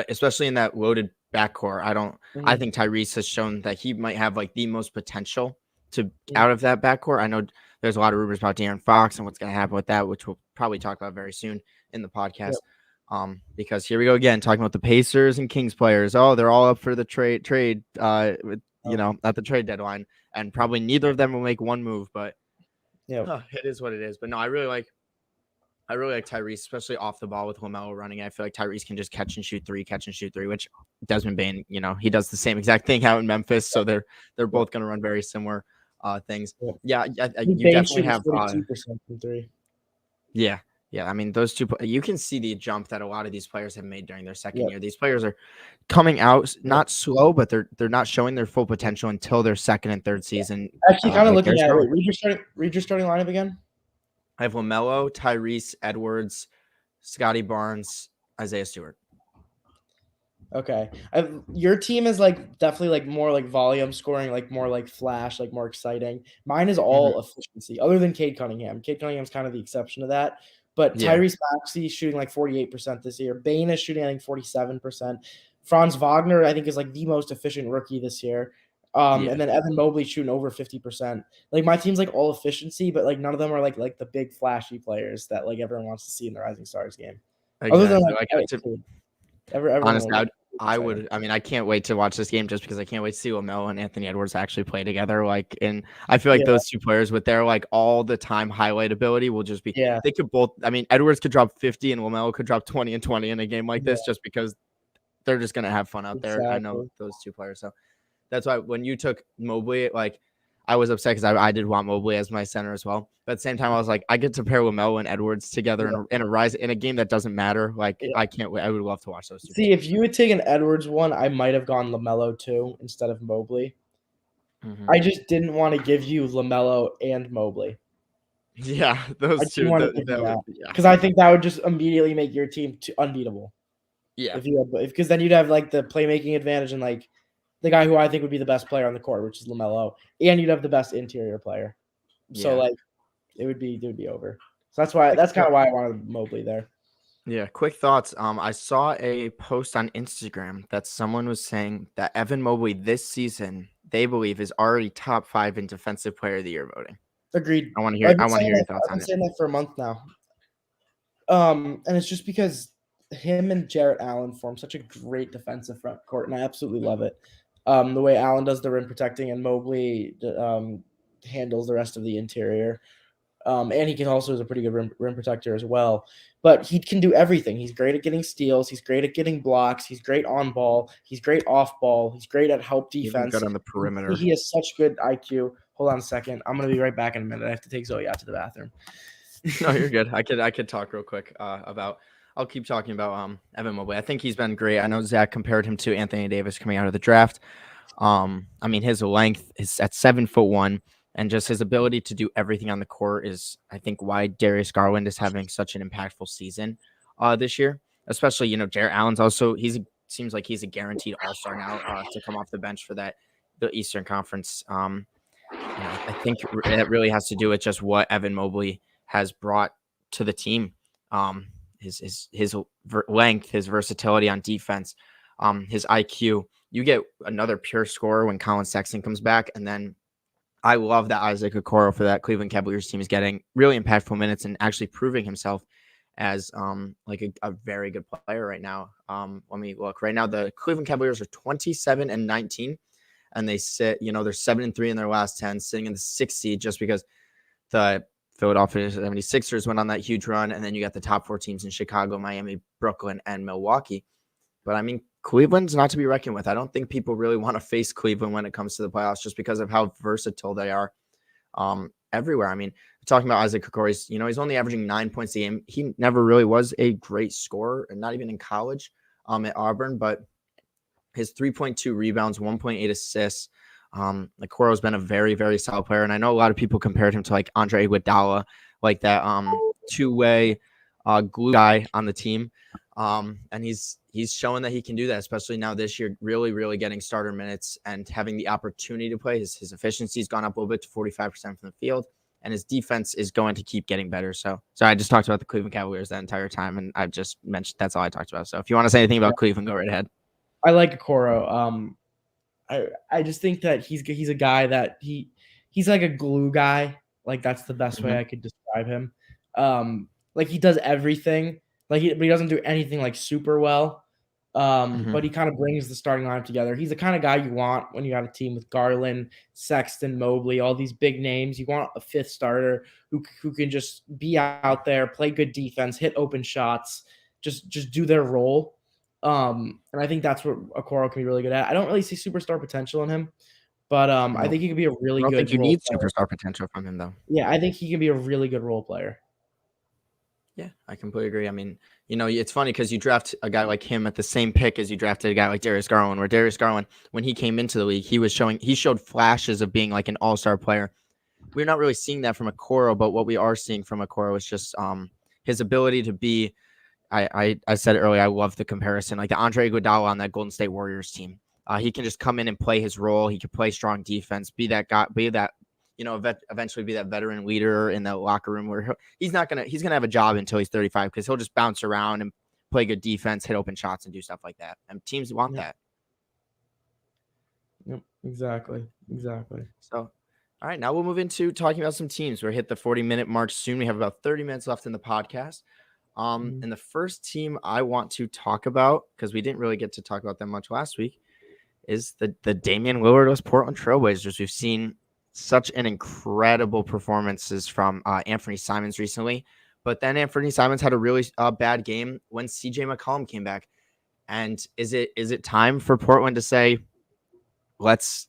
Speaker 1: especially in that loaded backcourt. I think Tyrese has shown that he might have like the most potential to out of that backcourt. I know there's a lot of rumors about De'Aaron Fox and what's going to happen with that, which we'll probably talk about very soon in the podcast. Because here we go again, talking about the Pacers and Kings players. Oh, they're all up for the trade, at the trade deadline, and probably neither of them will make one move, but it is what it is. But no, I really like Tyrese, especially off the ball with LaMelo running. I feel like Tyrese can just catch and shoot three, which Desmond Bane, he does the same exact thing out in Memphis. So they're both going to run very similar things. Yeah, you definitely have 42%
Speaker 2: from 3.
Speaker 1: Yeah. I mean, those two, you can see the jump that a lot of these players have made during their second year. These players are coming out not slow, but they're not showing their full potential until their second and third season.
Speaker 2: Actually, kind of looking at it. Read your starting lineup again.
Speaker 1: I have LaMelo, Tyrese, Edwards, Scotty Barnes, Isaiah Stewart.
Speaker 2: Okay. Your team is like definitely like more like volume scoring, like more like flash, like more exciting. Mine is all efficiency, other than Cade Cunningham. Cade Cunningham's kind of the exception to that. But Tyrese Maxey shooting like 48% this year. Bane is shooting, I think, 47%. Franz Wagner, I think, is like the most efficient rookie this year. And then Evan Mobley shooting over 50%. Like my team's like all efficiency, but like none of them are like the big flashy players that like everyone wants to see in the Rising Stars game.
Speaker 1: Exactly. Other than honestly, I can't wait to watch this game just because I can't wait to see LaMelo and Anthony Edwards actually play together. Like, and I feel like those two players with their like all the time highlight ability will just be. They could both. I mean, Edwards could drop 50 and LaMelo could drop 20 and 20 in a game like this, just because they're just gonna have fun out there. I know those two players, so that's why when you took Mobley, like I was upset because I did want Mobley as my center as well. But at the same time, I was like, I get to pair LaMelo and Edwards together in a game that doesn't matter. Like I can't wait. I would love to watch those two.
Speaker 2: See, if you had taken Edwards one, I might have gone LaMelo 2 instead of Mobley. I just didn't want to give you LaMelo and Mobley.
Speaker 1: Yeah, those two.
Speaker 2: Because I think that would just immediately make your team unbeatable.
Speaker 1: Yeah,
Speaker 2: because then you'd have like the playmaking advantage and like the guy who I think would be the best player on the court, which is LaMelo, and you'd have the best interior player. So
Speaker 1: Yeah.
Speaker 2: it would be over. So that's kind of why I wanted Mobley there.
Speaker 1: Yeah, quick thoughts. I saw a post on Instagram that someone was saying that Evan Mobley this season, they believe, is already top 5 in Defensive Player of the Year voting.
Speaker 2: Agreed.
Speaker 1: I want to hear your thoughts
Speaker 2: I've
Speaker 1: on
Speaker 2: been
Speaker 1: it.
Speaker 2: saying that for a month now. And it's just because him and Jarrett Allen form such a great defensive front court, and I absolutely love it. The way Allen does the rim protecting and Mobley handles the rest of the interior. And he can also is a pretty good rim protector as well. But he can do everything. He's great at getting steals. He's great at getting blocks. He's great on ball. He's great off ball. He's great at help
Speaker 1: Even
Speaker 2: defense.
Speaker 1: good on the perimeter.
Speaker 2: He has such good IQ. Hold on a second. I'm gonna be right back in a minute. I have to take Zoe out to the bathroom.
Speaker 1: No, you're good. I could talk real quick about. I'll keep talking about Evan Mobley. I think he's been great. I know Zach compared him to Anthony Davis coming out of the draft. I mean, his length is at 7'1", and just his ability to do everything on the court is, I think, why Darius Garland is having such an impactful season this year. Especially, Jarrett Allen's also seems like he's a guaranteed all-star now to come off the bench for the Eastern Conference. I think it really has to do with just what Evan Mobley has brought to the team. His length, his versatility on defense, his IQ. You get another pure scorer when Colin Sexton comes back, and then I love that Isaac Okoro for that Cleveland Cavaliers team is getting really impactful minutes and actually proving himself as like a very good player right now. Let me look. Right now, the Cleveland Cavaliers are 27-19, and they sit, they're 7-3 in their last 10, sitting in the 6th seed just because the Philadelphia 76ers went on that huge run, and then you got the top 4 teams in Chicago, Miami, Brooklyn, and Milwaukee. But I mean, Cleveland's not to be reckoned with. I don't think people really want to face Cleveland when it comes to the playoffs just because of how versatile they are everywhere. I mean, talking about Isaac Okoro, he's only averaging 9 points a game. He never really was a great scorer, and not even in college at Auburn, but his 3.2 rebounds, 1.8 assists. Okoro's been a very, very solid player, and I know a lot of people compared him to like Andre Iguodala, like that two-way glue guy on the team. And he's showing that he can do that, especially now this year, really, really getting starter minutes and having the opportunity to play. His efficiency's gone up a little bit to 45% from the field, and his defense is going to keep getting better. So I just talked about the Cleveland Cavaliers that entire time, and I've just mentioned that's all I talked about. So if you want to say anything about Cleveland, go right ahead.
Speaker 2: I like Okoro. I just think that he's a guy that he's like a glue guy. Like that's the best way I could describe him. Like he does everything. But he doesn't do anything like super well. But he kind of brings the starting lineup together. He's the kind of guy you want when you got a team with Garland, Sexton, Mobley, all these big names. You want a 5th starter who can just be out there, play good defense, hit open shots, just do their role. And I think that's what Okoro can be really good at. I don't really see superstar potential in him, but I think he could be a really good.
Speaker 1: I don't think you need superstar potential from him, though.
Speaker 2: Yeah, I think he can be a really good role player.
Speaker 1: Yeah, I completely agree. I mean, it's funny because you draft a guy like him at the same pick as you drafted a guy like Darius Garland, where Darius Garland, when he came into the league, he showed flashes of being like an all-star player. We're not really seeing that from Okoro, but what we are seeing from Okoro is just his ability to be. I said it earlier. I love the comparison, like the Andre Iguodala on that Golden State Warriors team. He can just come in and play his role. He can play strong defense, be that guy, eventually be that veteran leader in the locker room where he's gonna have a job until he's 35 because he'll just bounce around and play good defense, hit open shots, and do stuff like that. And teams want that.
Speaker 2: Yep, exactly.
Speaker 1: So, all right, now we'll move into talking about some teams. We're hit the 40-minute mark soon. We have about 30 minutes left in the podcast. And the first team I want to talk about, because we didn't really get to talk about them much last week, is the Damien Willardo's Portland Trailblazers. We've seen such an incredible performances from Anthony Simons recently, but then Anthony Simons had a really bad game when CJ McCollum came back. And is it time for Portland to say, let's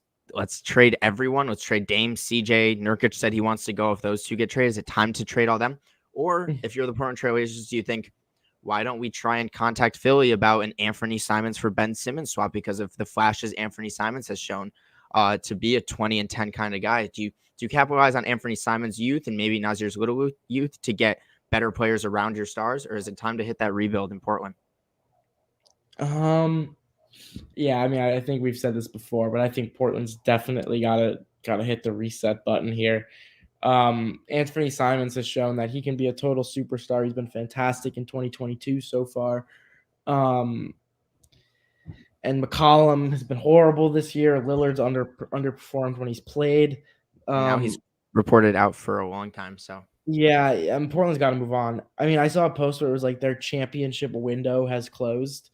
Speaker 1: trade everyone? Let's trade Dame, CJ. Nurkic said he wants to go. If those two get traded, is it time to trade all them? Or if you're the Portland Trailblazers, do you think, why don't we try and contact Philly about an Anthony Simons for Ben Simmons swap because of the flashes Anthony Simons has shown to be a 20-10 kind of guy? Do you capitalize on Anthony Simons' youth and maybe Nazir's little youth to get better players around your stars, or is it time to hit that rebuild in Portland?
Speaker 2: Yeah, I mean, I think we've said this before, but I think Portland's definitely gotta hit the reset button here. Anthony Simons has shown that he can be a total superstar. He's been fantastic in 2022 so far. And McCollum has been horrible this year. Lillard's underperformed when he's played.
Speaker 1: Now he's reported out for a long time. So
Speaker 2: yeah, Portland's got to move on. I mean, I saw a post where it was like their championship window has closed.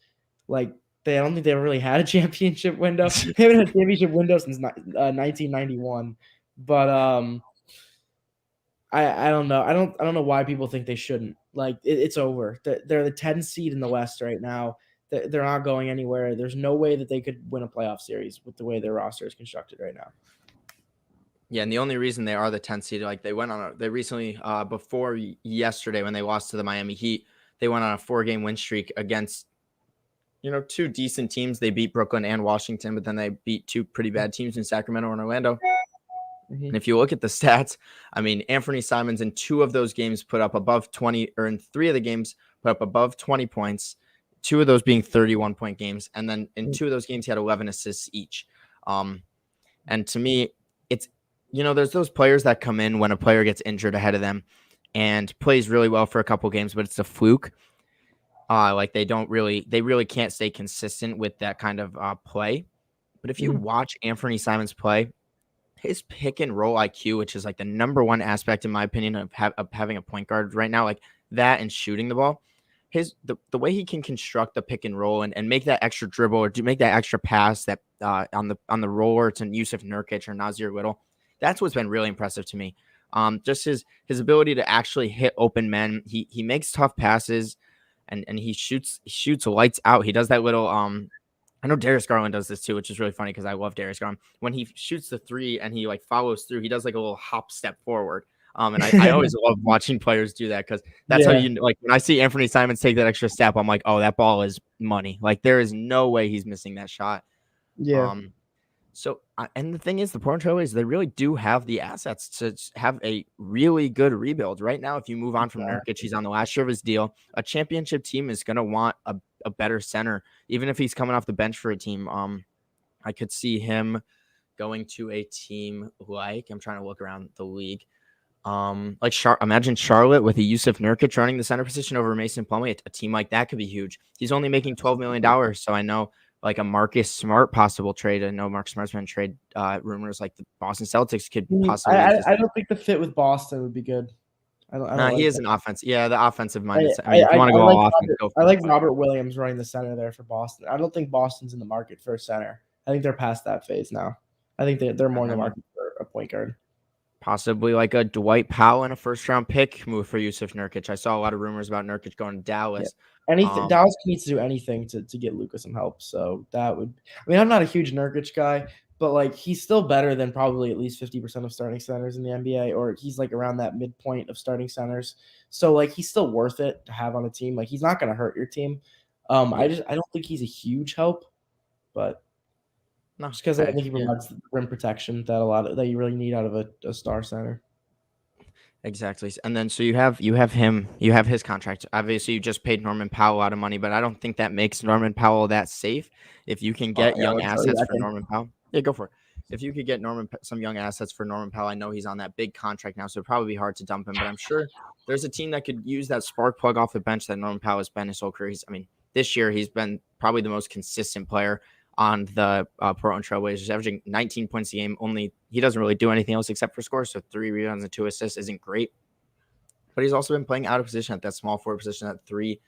Speaker 2: Like I don't think they ever really had a championship window. They haven't had a championship window since 1991. But I don't know. I don't know why people think they shouldn't. Like it's over. They're the 10th seed in the West right now. They're not going anywhere. There's no way that they could win a playoff series with the way their roster is constructed right now.
Speaker 1: Yeah, and the only reason they are the 10th seed, like they recently, before yesterday when they lost to the Miami Heat, they went on a 4-game win streak against, two decent teams. They beat Brooklyn and Washington, but then they beat 2 pretty bad teams in Sacramento and Orlando. Mm-hmm. And if you look at the stats, I mean, Anthony Simons in 2 of those games put up above 20, or in 3 of the games put up above 20 points, 2 of those being 31-point games. And then in 2 of those games, he had 11 assists each. And to me, it's, there's those players that come in when a player gets injured ahead of them and plays really well for a couple games, but it's a fluke. Like they really can't stay consistent with that kind of play. But if you watch Anthony Simons play, his pick and roll IQ, which is like the number one aspect, in my opinion, of having a point guard right now, like that and shooting the ball, the way he can construct the pick and roll and make that extra dribble or make that extra pass that on the roller to Yusuf Nurkic or Nazir Little, that's what's been really impressive to me. Just his ability to actually hit open men. He makes tough passes and he shoots lights out. He does that little I know Darius Garland does this too, which is really funny because I love Darius Garland. When he shoots the 3 and he like follows through, he does like a little hop step forward. And I always love watching players do that because that's how like when I see Anthony Simons take that extra step, I'm like, oh, that ball is money. Like there is no way he's missing that shot.
Speaker 2: Yeah.
Speaker 1: So, and the thing is, the Portland Trailblazers, they really do have the assets to have a really good rebuild. Right now, if you move on from Nurkic, he's on the last year of his deal. A championship team is going to want a better center, even if he's coming off the bench for a team. I could see him going to a team like, I'm trying to look around the league. Imagine Charlotte with a Yusuf Nurkic running the center position over Mason Plumlee. A team like that could be huge. He's only making $12 million, so I know like a Marcus Smart possible trade. I know Marcus Smart's been trade rumors like the Boston Celtics could possibly.
Speaker 2: I don't think the fit with Boston would be good.
Speaker 1: He is an offense. Yeah, the offensive minded. If you want to go all offense, go for
Speaker 2: I like Robert Williams running the center there for Boston. I don't think Boston's in the market for a center. I think they're past that phase now. I think they're more in the market for a point guard.
Speaker 1: Possibly like a Dwight Powell and a first-round pick move for Yusuf Nurkic. I saw a lot of rumors about Nurkic going to Dallas.
Speaker 2: Yeah. Dallas needs to do anything to get Luka some help. So that would. I mean, I'm not a huge Nurkic guy, but like he's still better than probably at least 50% of starting centers in the NBA, or he's like around that midpoint of starting centers. So like he's still worth it to have on a team. Like he's not going to hurt your team. I don't think he's a huge help, but. No, just because I think he provides rim protection that you really need out of a star center.
Speaker 1: Exactly. And then so you have his contract. Obviously, you just paid Norman Powell a lot of money, but I don't think that makes Norman Powell that safe. If you can get young assets for Norman Powell, go for it. If you could get some young assets for Norman Powell, I know he's on that big contract now, so it'd probably be hard to dump him, but I'm sure there's a team that could use that spark plug off the bench that Norman Powell has been his whole career. This year he's been probably the most consistent player on the Portland Trailblazers, averaging 19 points a game. Only he doesn't really do anything else except for score. So 3 rebounds and 2 assists isn't great. But he's also been playing out of position at that small forward position, that 3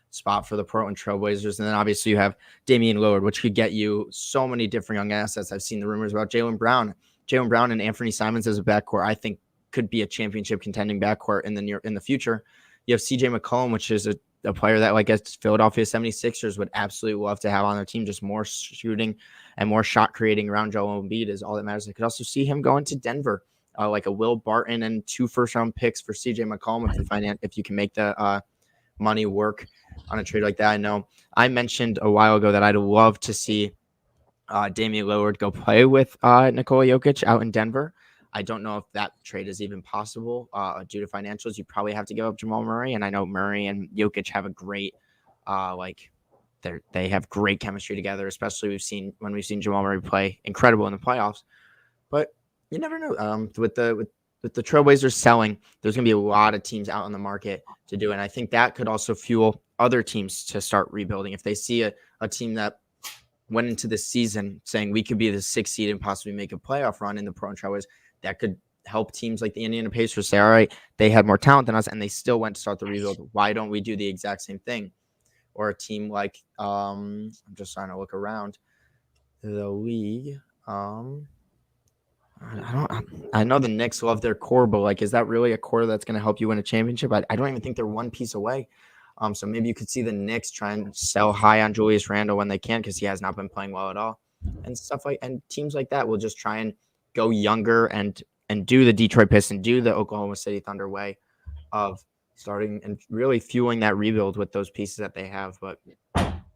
Speaker 1: spot for the Portland Trailblazers. And then obviously you have Damien Lillard, which could get you so many different young assets. I've seen the rumors about Jaylen Brown and Anthony Simons as a backcourt. I think could be a championship contending backcourt in the future. You have CJ McCollum, which is a player that like Philadelphia 76ers would absolutely love to have on their team. Just more shooting and more shot creating around Joel Embiid is all that matters. I could also see him going to Denver, like a Will Barton and 2 first-round picks for CJ McCollum if you can make the money work on a trade like that. I know I mentioned a while ago that I'd love to see Damian Lillard go play with Nikola Jokic out in Denver. I don't know if that trade is even possible due to financials. You probably have to give up Jamal Murray, and I know Murray and Jokic have a great, they have great chemistry together. Especially when we've seen Jamal Murray play incredible in the playoffs. But you never know. With with the Trailblazers selling, there's going to be a lot of teams out on the market to do it. And I think that could also fuel other teams to start rebuilding. If they see a team that went into the season saying we could be the 6th seed and possibly make a playoff run in the Portland Trailblazers, that could help teams like the Indiana Pacers say, all right, they had more talent than us and they still went to start the rebuild. Why don't we do the exact same thing? Or a team like, I'm just trying to look around the league. I know the Knicks love their core, but like, is that really a core that's going to help you win a championship? I don't even think they're one piece away. So maybe you could see the Knicks try and sell high on Julius Randle when they can, because he has not been playing well at all, and stuff like. And teams like that will just try and go younger and do the Detroit Pistons, do the Oklahoma City Thunder way of starting and really fueling that rebuild with those pieces that they have. But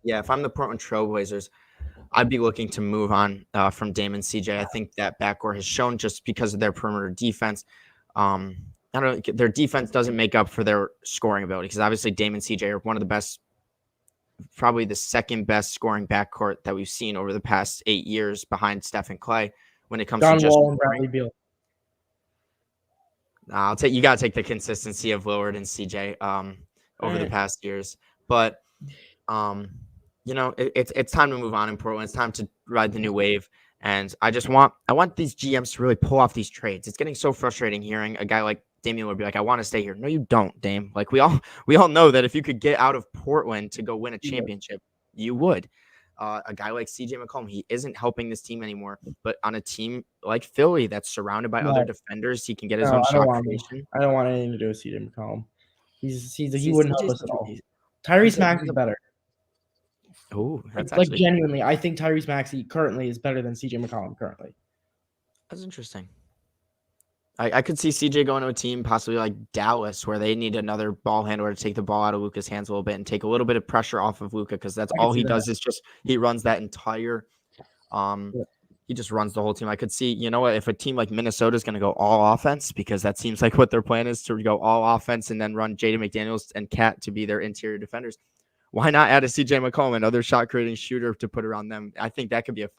Speaker 1: yeah, if I'm the Portland Trailblazers, I'd be looking to move on from Damien CJ. I think that backcourt has shown, just because of their perimeter defense. I don't know, their defense doesn't make up for their scoring ability, because obviously Damien CJ are one of the best, probably the second best scoring backcourt that we've seen over the past 8 years behind Steph and Clay when it comes
Speaker 2: John
Speaker 1: to just
Speaker 2: Wall and Bradley Beal.
Speaker 1: you got to take the consistency of Lillard and CJ over the past years. But it's time to move on in Portland. It's time to ride the new wave. And I want these GMs to really pull off these trades. It's getting so frustrating hearing a guy like Damien would be like, I want to stay here. No, you don't, Dame. Like we all know that if you could get out of Portland to go win a championship, you would. A guy like CJ McCollum, he isn't helping this team anymore. But on a team like Philly that's surrounded by other defenders, he can get his own shot creation.
Speaker 2: I don't want anything to do with CJ McCollum. He wouldn't help us at all. Tyrese Maxey's better.
Speaker 1: Oh, that's
Speaker 2: like genuinely, I think Tyrese Maxey currently is better than CJ McCollum currently.
Speaker 1: That's interesting. I could see CJ going to a team possibly like Dallas, where they need another ball handler to take the ball out of Luka's hands a little bit and take a little bit of pressure off of Luka, because that's all he does is just he runs that entire he just runs the whole team. I could see, if a team like Minnesota is going to go all offense, because that seems like what their plan is, to go all offense and then run Jaden McDaniels and Cat to be their interior defenders. Why not add a CJ McCollum, another shot creating shooter, to put around them? I think that could be a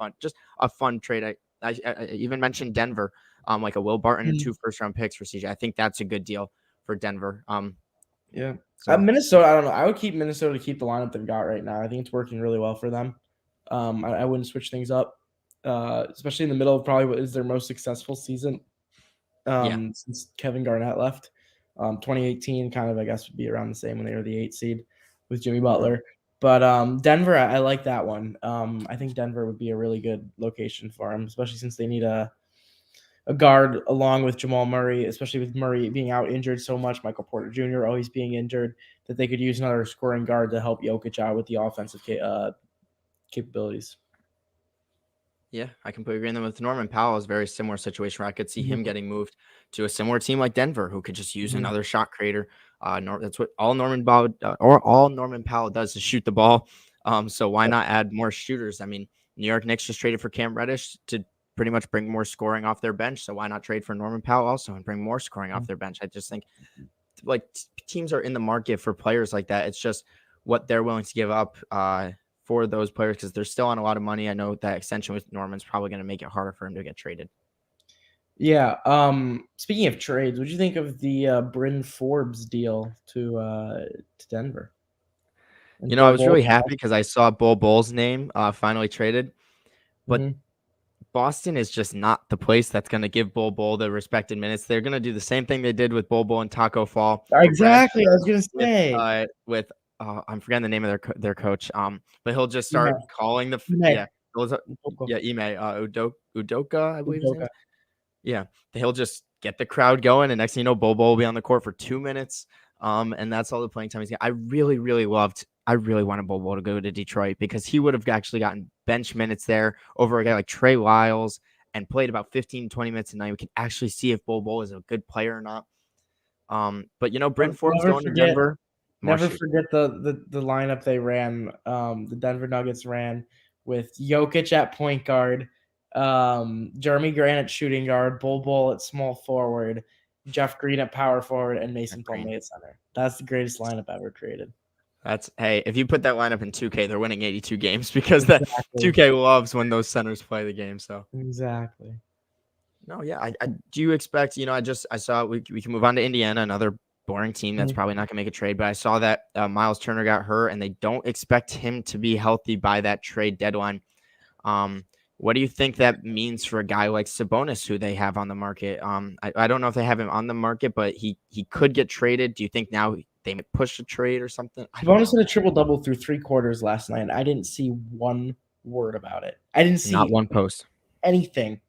Speaker 1: fun trade. I even mentioned Denver, like a Will Barton and 2 first-round picks for CJ. I think that's a good deal for Denver.
Speaker 2: Minnesota, I don't know. I would keep Minnesota to keep the lineup they've got right now. I think it's working really well for them. I wouldn't switch things up, especially in the middle of probably what is their most successful season since Kevin Garnett left. 2018 kind of, I guess, would be around the same when they were the 8th seed with Jimmy Butler. But Denver, I like that one. I think Denver would be a really good location for him, especially since they need a guard along with Jamal Murray, especially with Murray being out injured so much, Michael Porter Jr. always being injured, that they could use another scoring guard to help Jokic out with the offensive capabilities.
Speaker 1: Yeah, I completely agree. And then with Norman Powell, is a very similar situation where I could see him getting moved to a similar team like Denver, who could just use another shot creator. That's what all Norman Powell does is shoot the ball. So why not add more shooters? I mean, New York Knicks just traded for Cam Reddish to pretty much bring more scoring off their bench. So why not trade for Norman Powell also and bring more scoring off their bench? I just think like teams are in the market for players like that. It's just what they're willing to give up for those players, because they're still on a lot of money. I know that extension with Norman's probably going to make it harder for him to get traded.
Speaker 2: Yeah. Speaking of trades, what do you think of the Bryn Forbes deal to Denver?
Speaker 1: And I was really happy because I saw Bol Bol's name finally traded, but Boston is just not the place that's going to give Bol Bol the respected minutes. They're going to do the same thing they did with Bol Bol and Taco Fall.
Speaker 2: Exactly. I was going to say
Speaker 1: with I'm forgetting the name of their coach. But he'll just start calling the Ime Udoka, I believe his name. Yeah, he'll just get the crowd going, and next thing you know, Bol Bol will be on the court for 2 minutes. And that's all the playing time he's getting. I really wanted Bol Bol to go to Detroit, because he would have actually gotten bench minutes there over a guy like Trey Lyles and played about 15, 20 minutes a night. We can actually see if Bol Bol is a good player or not. But Bryn Forbes going to Denver.
Speaker 2: Never forget the lineup they ran. The Denver Nuggets ran with Jokic at point guard, Jeremy Grant at shooting guard, Bol Bol at small forward, Jeff Green at power forward, and Mason Plumlee at center. That's the greatest lineup ever created.
Speaker 1: If you put that lineup in 2K, they're winning 82 games, because that 2K loves when those centers play the game. So
Speaker 2: exactly.
Speaker 1: No, yeah. I do you expect, I saw we can move on to Indiana, another boring team that's
Speaker 2: Mhm.
Speaker 1: probably not gonna make a trade. But I saw that Miles Turner got hurt and they don't expect him to be healthy by that trade deadline. Um, what do you think that means for a guy like Sabonis, who they have on the market? I don't know if they have him on the market, but he could get traded. Do you think now they might push a trade or something? I don't
Speaker 2: Sabonis
Speaker 1: know.
Speaker 2: had a triple-double through 3 quarters last night, and I didn't see one word about it. I didn't
Speaker 1: Not
Speaker 2: see
Speaker 1: one post.
Speaker 2: anything,
Speaker 1: Nope.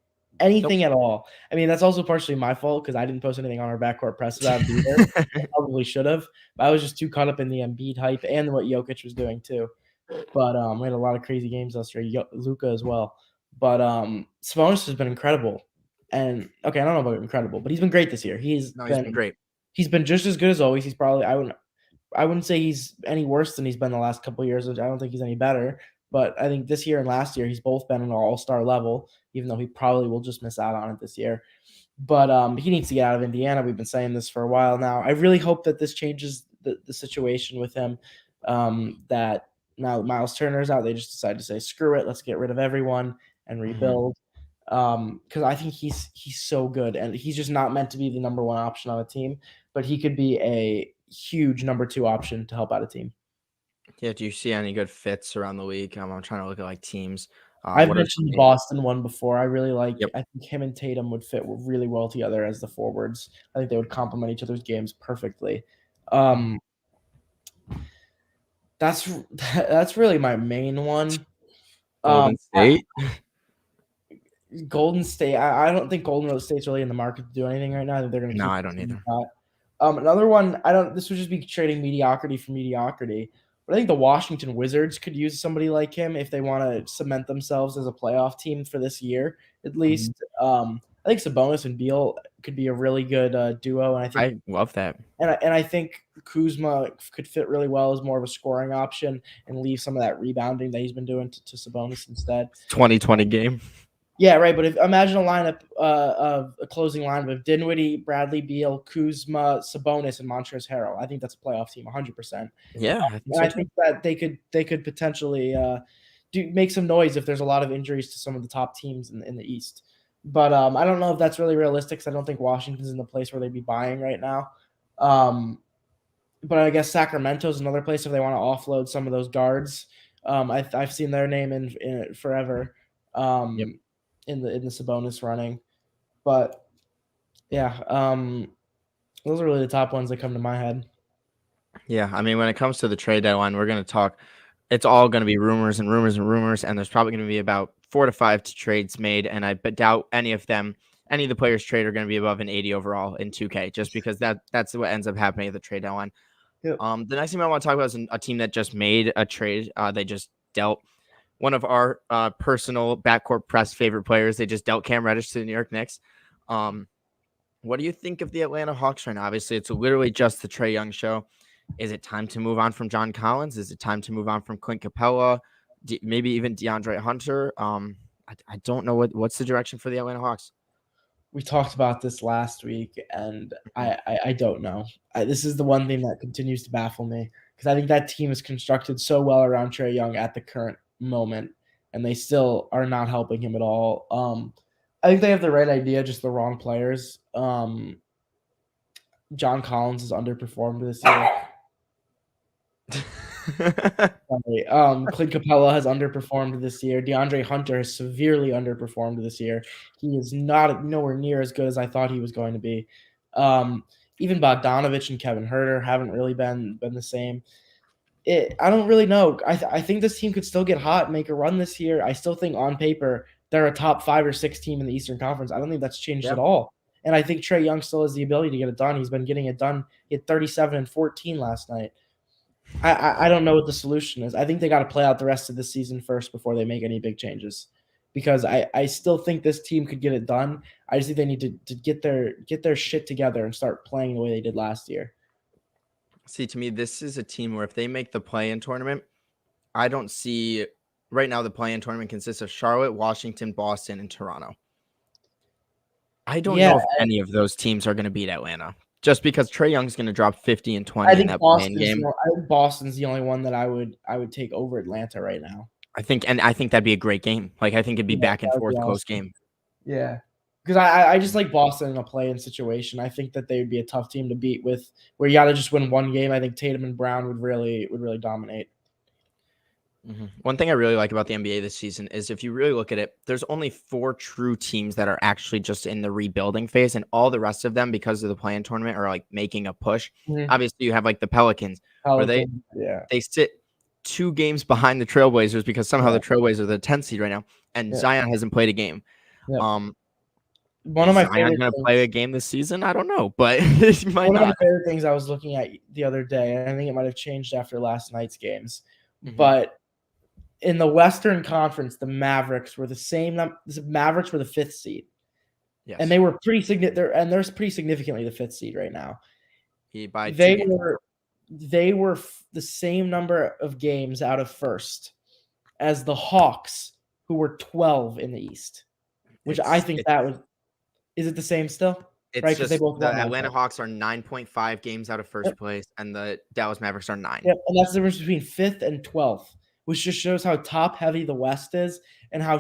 Speaker 2: anything at all. I mean, that's also partially my fault because I didn't post anything on our backcourt press about it either. I probably should have, but I was just too caught up in the Embiid hype and what Jokic was doing too. But we had a lot of crazy games yesterday. Luka as well. But Sabonis has been incredible. And okay, I don't know about incredible, but he's been great this year.
Speaker 1: No, he's been great.
Speaker 2: He's been just as good as always. He's probably I wouldn't say he's any worse than he's been the last couple of years. I don't think he's any better. But I think this year and last year, he's both been an all-star level, even though he probably will just miss out on it this year. But he needs to get out of Indiana. We've been saying this for a while now. I really hope that this changes the situation with him. That now that Miles Turner's out, they just decided to say, screw it, let's get rid of everyone and rebuild. Because I think he's so good, and he's just not meant to be the number one option on a team, but he could be a huge number two option to help out a team.
Speaker 1: Yeah. Do you see any good fits around the league? I'm trying to look at like teams.
Speaker 2: I've
Speaker 1: What are some
Speaker 2: mentioned the
Speaker 1: names?
Speaker 2: Boston one before. I really like.
Speaker 1: Yep.
Speaker 2: I think him and Tatum would fit really well together as the forwards. I think they would complement each other's games perfectly. Um, that's really my main one.
Speaker 1: Golden State.
Speaker 2: Golden State. I don't think Golden State's really in the market to do anything right now. I think they're going to
Speaker 1: No,
Speaker 2: keep
Speaker 1: I
Speaker 2: the
Speaker 1: don't
Speaker 2: team
Speaker 1: either.
Speaker 2: hot. Another one. I don't. This would just be trading mediocrity for mediocrity. But I think the Washington Wizards could use somebody like him if they want to cement themselves as a playoff team for this year, at least. I think Sabonis and Beal could be a really good duo, and
Speaker 1: I love that.
Speaker 2: I think Kuzma could fit really well as more of a scoring option and leave some of that rebounding that he's been doing to Sabonis instead.
Speaker 1: 2020 game.
Speaker 2: Yeah, right. But imagine a lineup of a closing lineup of Dinwiddie, Bradley Beal, Kuzma, Sabonis, and Montrezl Harrell. I think that's a playoff team, 100%.
Speaker 1: Yeah, I think
Speaker 2: And
Speaker 1: so
Speaker 2: I
Speaker 1: too.
Speaker 2: think that they could potentially make some noise if there's a lot of injuries to some of the top teams in the East. But I don't know if that's really realistic. Cause I don't think Washington's in the place where they'd be buying right now. But I guess Sacramento's another place if they want to offload some of those guards. I've seen their name in it forever.
Speaker 1: Yep.
Speaker 2: In the Sabonis running. But yeah, those are really the top ones that come to my head.
Speaker 1: Yeah, I mean, when it comes to the trade deadline, we're going to talk. It's all going to be rumors and rumors and rumors, and there's probably going to be about 4 to 5 trades made, and I doubt any of the players traded are going to be above an 80 overall in 2K, just because that's what ends up happening at the trade deadline.
Speaker 2: Yep.
Speaker 1: The next thing I want to talk about is a team that just made a trade. They just dealt one of our personal backcourt press favorite players. They just dealt Cam Reddish to the New York Knicks. What do you think of the Atlanta Hawks right now? Obviously, it's literally just the Trae Young show. Is it time to move on from John Collins? Is it time to move on from Clint Capella? Maybe even DeAndre Hunter? I don't know what's the direction for the Atlanta Hawks.
Speaker 2: We talked about this last week, and I don't know. This is the one thing that continues to baffle me because I think that team is constructed so well around Trae Young at the current moment, and they still are not helping him at all. I think they have the right idea, just the wrong players. John Collins has underperformed this year. Clint Capella has underperformed this year. DeAndre Hunter has severely underperformed this year. He is nowhere near as good as I thought he was going to be. Even Bogdanovich and Kevin Huerter haven't really been the same. I don't really know. I think this team could still get hot and make a run this year. I still think on paper they're a top 5 or 6 team in the Eastern Conference. I don't think that's changed at all. And I think Trae Young still has the ability to get it done. He's been getting it done. He had 37 and 14 last night. I don't know what the solution is. I think they got to play out the rest of the season first before they make any big changes, because I still think this team could get it done. I just think they need to get their shit together and start playing the way they did last year.
Speaker 1: See, to me, this is a team where if they make the play-in tournament, I don't see right now the play-in tournament consists of Charlotte, Washington, Boston, and Toronto. I don't know if any of those teams are going to beat Atlanta. Just because Trae Young's going to drop 50 and 20 in that play-in game.
Speaker 2: I think Boston's the only one that I would take over Atlanta right now.
Speaker 1: I think that'd be a great game. Like, I think it'd be back and forth close game.
Speaker 2: Yeah. because I just like Boston in a play-in situation. I think that they would be a tough team to beat with where you got to just win one game. I think Tatum and Brown would really dominate.
Speaker 1: One thing I really like about the NBA this season is if you really look at it, there's only 4 true teams that are actually just in the rebuilding phase, and all the rest of them, because of the play-in tournament, are like making a push.
Speaker 2: Mm-hmm.
Speaker 1: Obviously, you have like the Pelicans, where they sit 2 games behind the Trailblazers because somehow the Trailblazers are the 10th seed right now, and Zion hasn't played a game.
Speaker 2: One of my favorite
Speaker 1: going to play a game this season? I don't know, but he might
Speaker 2: one
Speaker 1: not.
Speaker 2: of my favorite things I was looking at the other day, and I think it might have changed after last night's games, but in the Western Conference, the Mavericks were the same. The Mavericks were the 5th seed, and they were pretty significant. And they're pretty significantly the 5th seed right now. They were the same number of games out of first as the Hawks, who were 12 in the East, which I think that was. Is it the same still?
Speaker 1: It's right, just they both the Atlanta Hawks are 9.5 games out of first place, and the Dallas Mavericks are 9.
Speaker 2: Yep, and that's the difference between 5th and 12th, which just shows how top-heavy the West is and how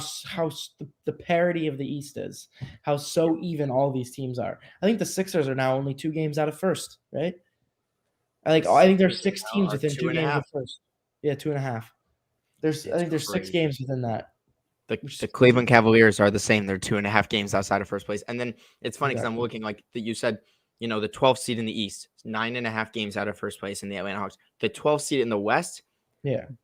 Speaker 2: the parity of the East is, how so even all these teams are. I think the Sixers are now only 2 games out of first, right? I think there's 6 teams within 2 games of first. Yeah, 2.5. I think there's 6 games within that.
Speaker 1: The Cleveland Cavaliers are the same. They're 2.5 games outside of first place. And then it's funny because I'm looking like that. You said, the 12th seed in the East, 9.5 games out of first place in the Atlanta Hawks. The 12th seed in the West,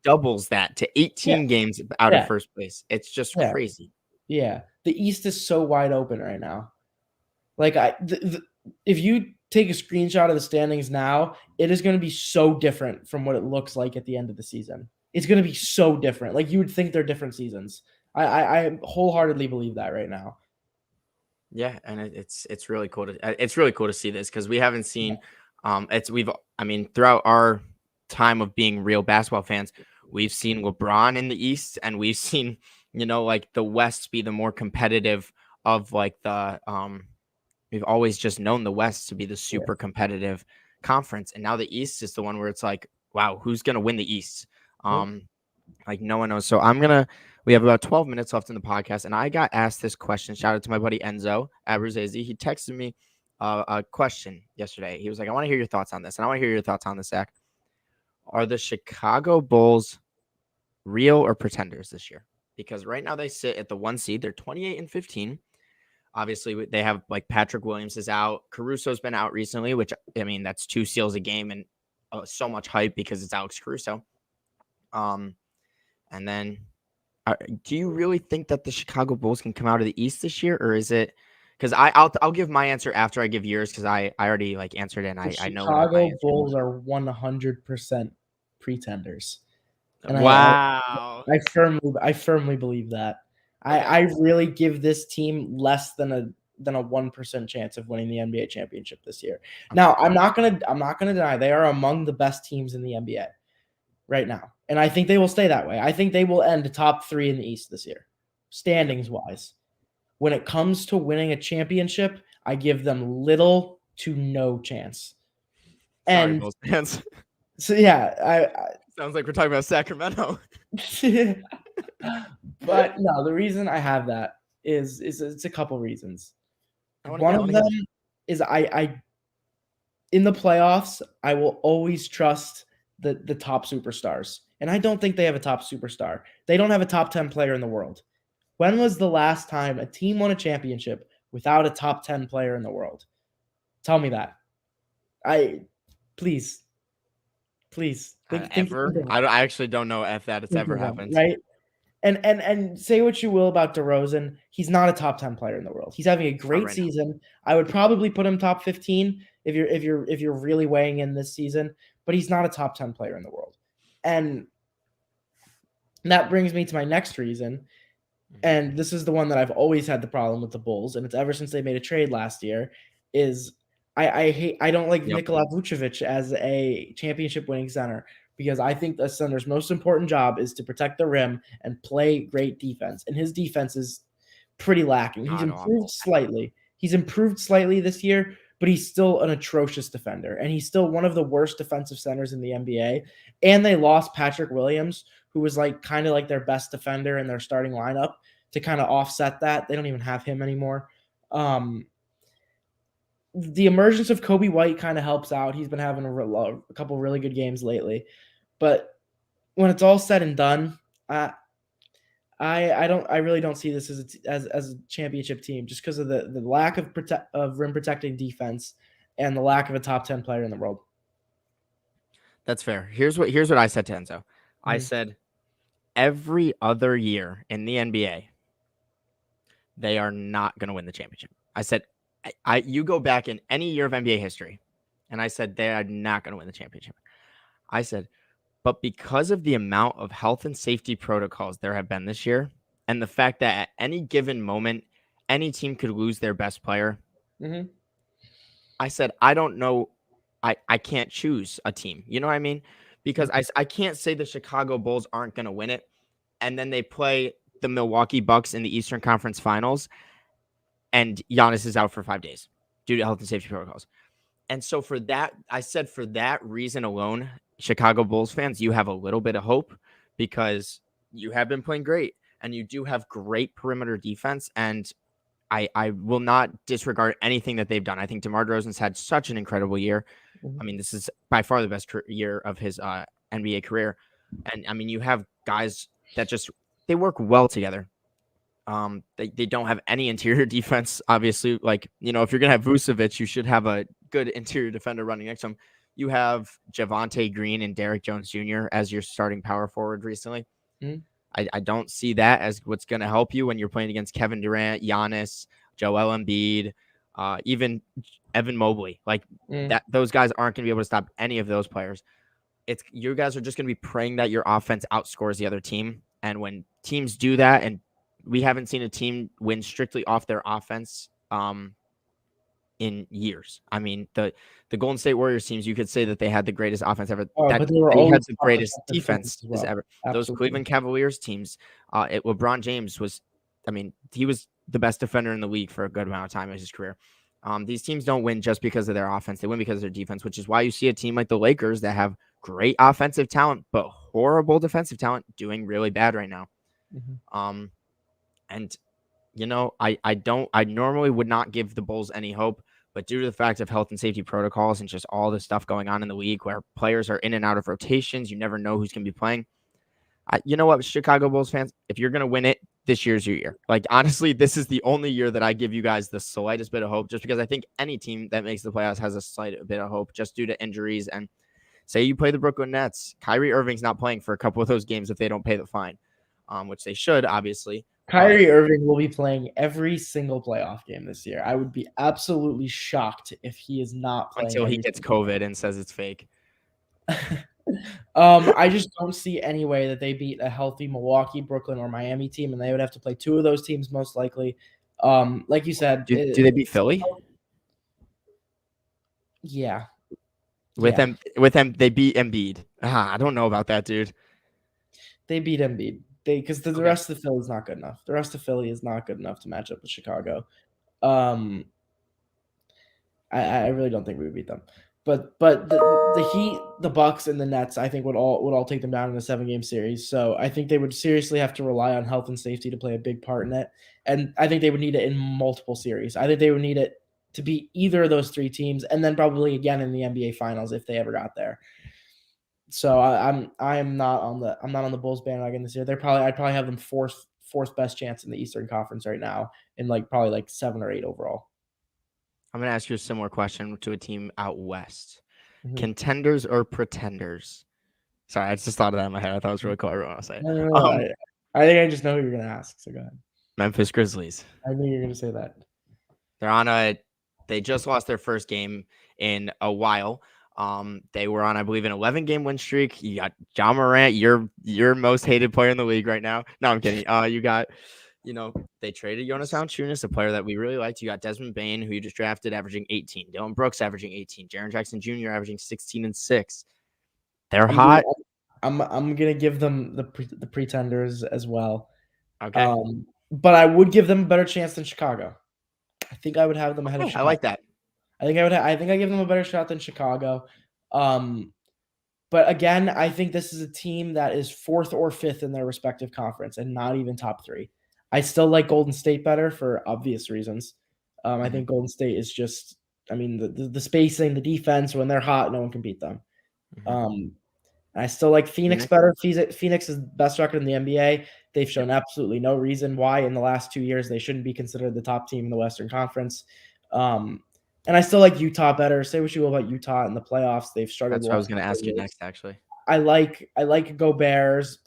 Speaker 1: doubles that to 18 games out of first place. It's just crazy.
Speaker 2: Yeah, the East is so wide open right now. Like if you take a screenshot of the standings now, it is going to be so different from what it looks like at the end of the season. It's going to be so different. Like you would think they're different seasons. I wholeheartedly believe that right now.
Speaker 1: Yeah, and it's really cool to see this because we haven't seen throughout our time of being real basketball fans, we've seen LeBron in the East, and we've seen like the West be the more competitive of like the we've always just known the West to be the super competitive conference, and now the East is the one where it's like, wow, who's gonna win the East? Like no one knows. So we have about 12 minutes left in the podcast, and I got asked this question. Shout out to my buddy Enzo at Ruzezi. He texted me a question yesterday. He was like, I want to hear your thoughts on this, and I want to hear your thoughts on this, Zach. Are the Chicago Bulls real or pretenders this year? Because right now they sit at the 1 seed. They're 28-15. Obviously, they have like Patrick Williams is out. Caruso's been out recently, which that's 2 steals a game and so much hype because it's Alex Caruso. And then do you really think that the Chicago Bulls can come out of the East this year, or is it because I'll give my answer after I give yours because I already like answered it and I know
Speaker 2: Chicago Bulls are 100% pretenders.
Speaker 1: And wow.
Speaker 2: I firmly believe that. I really give this team less than a 1% chance of winning the NBA championship this year. Now, I'm not gonna deny they are among the best teams in the NBA right now. And I think they will stay that way. I think they will end the top 3 in the East this year, standings wise. When it comes to winning a championship, I give them little to no chance.
Speaker 1: Sorry, Bulls fans.
Speaker 2: So yeah, I
Speaker 1: sounds like we're talking about Sacramento.
Speaker 2: But no, the reason I have that is it's a couple reasons. One of them is I in the playoffs, I will always trust the top superstars. And I don't think they have a top superstar. They don't have a top 10 player in the world. When was the last time a team won a championship without a top 10 player in the world? Tell me that. Please. Think
Speaker 1: ever? I actually don't know if that it's ever happened.
Speaker 2: Right? And say what you will about DeRozan, he's not a top 10 player in the world. He's having a great season. I would probably put him top 15 if you're really weighing in this season, but he's not a top 10 player in the world. And that brings me to my next reason. And this is the one that I've always had the problem with the Bulls, and it's ever since they made a trade last year, is I don't like Nikola Vucevic as a championship winning center because I think the center's most important job is to protect the rim and play great defense. And his defense is pretty lacking. He's improved slightly this year, but he's still an atrocious defender. And he's still one of the worst defensive centers in the NBA. And they lost Patrick Williams, who was kind of like their best defender in their starting lineup to kind of offset that. They don't even have him anymore. The emergence of Kobe White kind of helps out. He's been having a couple really good games lately, but when it's all said and done, I really don't see this as a championship team just because of the lack of rim protecting defense and the lack of a top 10 player in the world.
Speaker 1: That's fair. Here's what I said to Enzo. I said every other year in the NBA, they are not going to win the championship. I said, you go back in any year of NBA history, and I said they are not going to win the championship. I said, but because of the amount of health and safety protocols there have been this year, and the fact that at any given moment, any team could lose their best player, I said, I don't know. I can't choose a team. You know what I mean? Because I can't say the Chicago Bulls aren't going to win it, and then they play the Milwaukee Bucks in the Eastern Conference Finals, and Giannis is out for 5 days due to health and safety protocols. And so for that, I said for that reason alone, Chicago Bulls fans, you have a little bit of hope because you have been playing great and you do have great perimeter defense. And I will not disregard anything that they've done. I think DeMar DeRozan's had such an incredible year. I mean, this is by far the best year of his NBA career. And I mean, you have guys that they work well together. They don't have any interior defense, obviously. Like, if you're going to have Vucevic, you should have a good interior defender running next to him. You have Javonte Green and Derrick Jones Jr. as your starting power forward recently. I don't see that as what's going to help you when you're playing against Kevin Durant, Giannis, Joel Embiid, even Evan Mobley. Like that, those guys aren't going to be able to stop any of those players. You guys are just going to be praying that your offense outscores the other team. And when teams do that, and we haven't seen a team win strictly off their offense in years. I mean, the Golden State Warriors teams, you could say that they had the greatest offense ever.
Speaker 2: But they
Speaker 1: had the greatest defense
Speaker 2: well.
Speaker 1: ever.
Speaker 2: Absolutely.
Speaker 1: Those Cleveland Cavaliers teams, LeBron James he was the best defender in the league for a good amount of time in his career. These teams don't win just because of their offense. They win because of their defense, which is why you see a team like the Lakers that have great offensive talent, but horrible defensive talent doing really bad right now. And I normally would not give the Bulls any hope, but due to the fact of health and safety protocols and just all the stuff going on in the league where players are in and out of rotations, you never know who's going to be playing. You know what, Chicago Bulls fans, if you're going to win it, this year's your year. Like, honestly, this is the only year that I give you guys the slightest bit of hope, just because I think any team that makes the playoffs has a slight bit of hope just due to injuries. And say you play the Brooklyn Nets, Kyrie Irving's not playing for a couple of those games if they don't pay the fine, which they should, obviously.
Speaker 2: Kyrie Irving will be playing every single playoff game this year. I would be absolutely shocked if he is not playing
Speaker 1: until he gets COVID and says it's fake.
Speaker 2: I just don't see any way that they beat a healthy Milwaukee, Brooklyn, or Miami team, and they would have to play two of those teams most likely. Like you said,
Speaker 1: do they beat Philly?
Speaker 2: Yeah.
Speaker 1: With them, they beat Embiid. I don't know about that, dude.
Speaker 2: They beat Embiid. Because the rest of the Philly is not good enough. The rest of Philly is not good enough to match up with Chicago. I really don't think we would beat them. But the Heat, the Bucks, and the Nets, I think would all take them down in a 7-game series. So I think they would seriously have to rely on health and safety to play a big part in it. And I think they would need it in multiple series. I think they would need it to beat either of those three teams, and then probably again in the NBA Finals if they ever got there. So I'm not on the Bulls bandwagon this year. I'd probably have them fourth best chance in the Eastern Conference right now, and probably 7 or 8 overall.
Speaker 1: I'm gonna ask you a similar question to a team out west: contenders or pretenders? Sorry, I just thought of that in my head. I thought it was really cool. I want to say.
Speaker 2: I think I just know who you're gonna ask. So go ahead.
Speaker 1: Memphis Grizzlies.
Speaker 2: I knew you were gonna say that.
Speaker 1: They just lost their first game in a while. They were on, I believe, an 11-game win streak. You got Ja Morant, your most hated player in the league right now. No, I'm kidding. You got, they traded Jonas Valanciunas, a player that we really liked. You got Desmond Bane, who you just drafted, averaging 18. Dylan Brooks averaging 18. Jaren Jackson Jr. averaging 16 and 6. They're hot.
Speaker 2: I'm gonna give them the pretenders as well.
Speaker 1: Okay.
Speaker 2: But I would give them a better chance than Chicago. I think I would have them ahead of Chicago.
Speaker 1: I like that.
Speaker 2: I think I give them a better shot than Chicago. But again, I think this is a team that is 4th or 5th in their respective conference and not even top 3. I still like Golden State better for obvious reasons. I think Golden State is just, I mean, the spacing, the defense, when they're hot, no one can beat them. I still like Phoenix better. Phoenix is the best record in the NBA. They've shown absolutely no reason why in the last 2 years they shouldn't be considered the top team in the Western Conference. And I still like Utah better. Say what you will about Utah in the playoffs. They've started.
Speaker 1: That's what I was going to ask you next, actually.
Speaker 2: I like Gobert's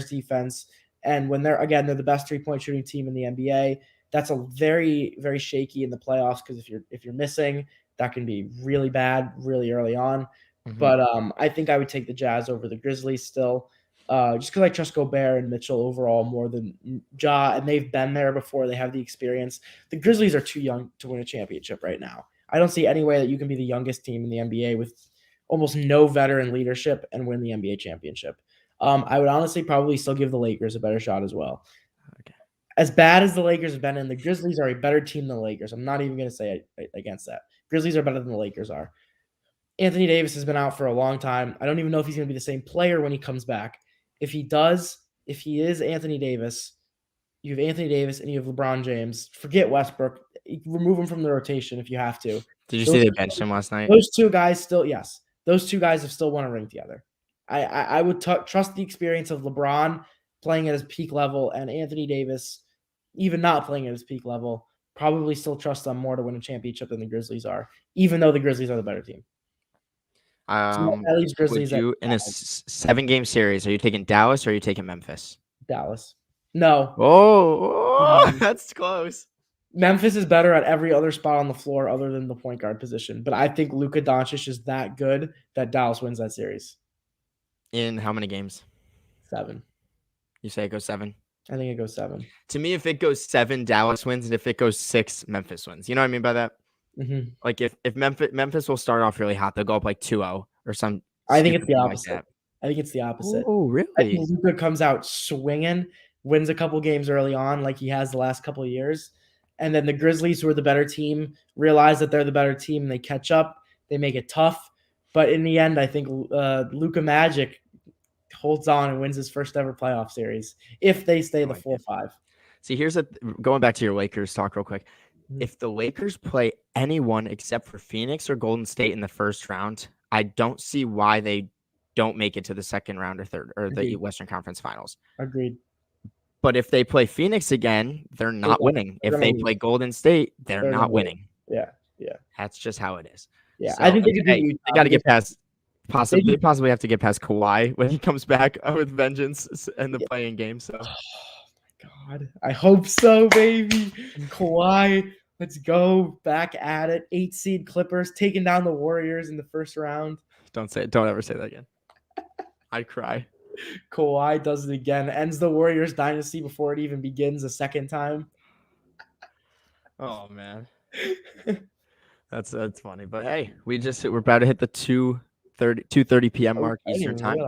Speaker 2: defense. And when they're the best 3-point shooting team in the NBA, that's a very, very shaky in the playoffs because if you're missing, that can be really bad really early on. But I think I would take the Jazz over the Grizzlies still, just because I trust Gobert and Mitchell overall more than Ja, and they've been there before. They have the experience. The Grizzlies are too young to win a championship right now. I don't see any way that you can be the youngest team in the NBA with almost no veteran leadership and win the NBA championship. I would honestly probably still give the Lakers a better shot as well. Okay. As bad as the Lakers have been, and the Grizzlies are a better team than the Lakers. I'm not even going to say against that. Grizzlies are better than the Lakers are. Anthony Davis has been out for a long time. I don't even know if he's going to be the same player when he comes back. If he is Anthony Davis, you have Anthony Davis and you have LeBron James. Forget Westbrook. Remove him from the rotation if you have to.
Speaker 1: Did you see they benched him last night?
Speaker 2: Those two guys still, yes. Those two guys have still won a ring together. I would trust the experience of LeBron playing at his peak level and Anthony Davis, even not playing at his peak level, probably still trust them more to win a championship than the Grizzlies are, even though the Grizzlies are the better team.
Speaker 1: Would you, in a 7-game series, are you taking Dallas or are you taking Memphis?
Speaker 2: Dallas. No.
Speaker 1: Oh, that's close.
Speaker 2: Memphis is better at every other spot on the floor other than the point guard position. But I think Luka Doncic is that good that Dallas wins that series.
Speaker 1: In how many games?
Speaker 2: 7.
Speaker 1: You say it goes 7?
Speaker 2: I think it goes 7.
Speaker 1: To me, if it goes 7, Dallas wins. And if it goes 6, Memphis wins. You know what I mean by that? Like if Memphis will start off really hot, they'll go up like 2-0 or some.
Speaker 2: I think it's the opposite. I think it's the opposite.
Speaker 1: Oh, really?
Speaker 2: I think Luka comes out swinging, wins a couple games early on like he has the last couple of years. And then the Grizzlies, who are the better team, realize that they're the better team and they catch up. They make it tough. But in the end, I think Luka Magic holds on and wins his first ever playoff series if they stay the 4-5.
Speaker 1: See, going back to your Lakers talk real quick. If the Lakers play anyone except for Phoenix or Golden State in the first round, I don't see why they don't make it to the second round or third or the Western Conference Finals.
Speaker 2: Agreed.
Speaker 1: But if they play Phoenix again, they're not winning. If they play Golden State, they're not winning.
Speaker 2: Yeah.
Speaker 1: That's just how it is.
Speaker 2: Yeah,
Speaker 1: so,
Speaker 2: I think they
Speaker 1: got to get past. Possibly have to get past Kawhi when he comes back with vengeance in the playing game. So,
Speaker 2: oh my God, I hope so, baby. Kawhi. Let's go back at it. 8 seed Clippers taking down the Warriors in the first round.
Speaker 1: Don't ever say that again. I cry.
Speaker 2: Kawhi does it again. Ends the Warriors dynasty before it even begins a second time.
Speaker 1: Oh man. That's funny. But hey, we're about to hit the 2:30 p.m. mark Eastern time.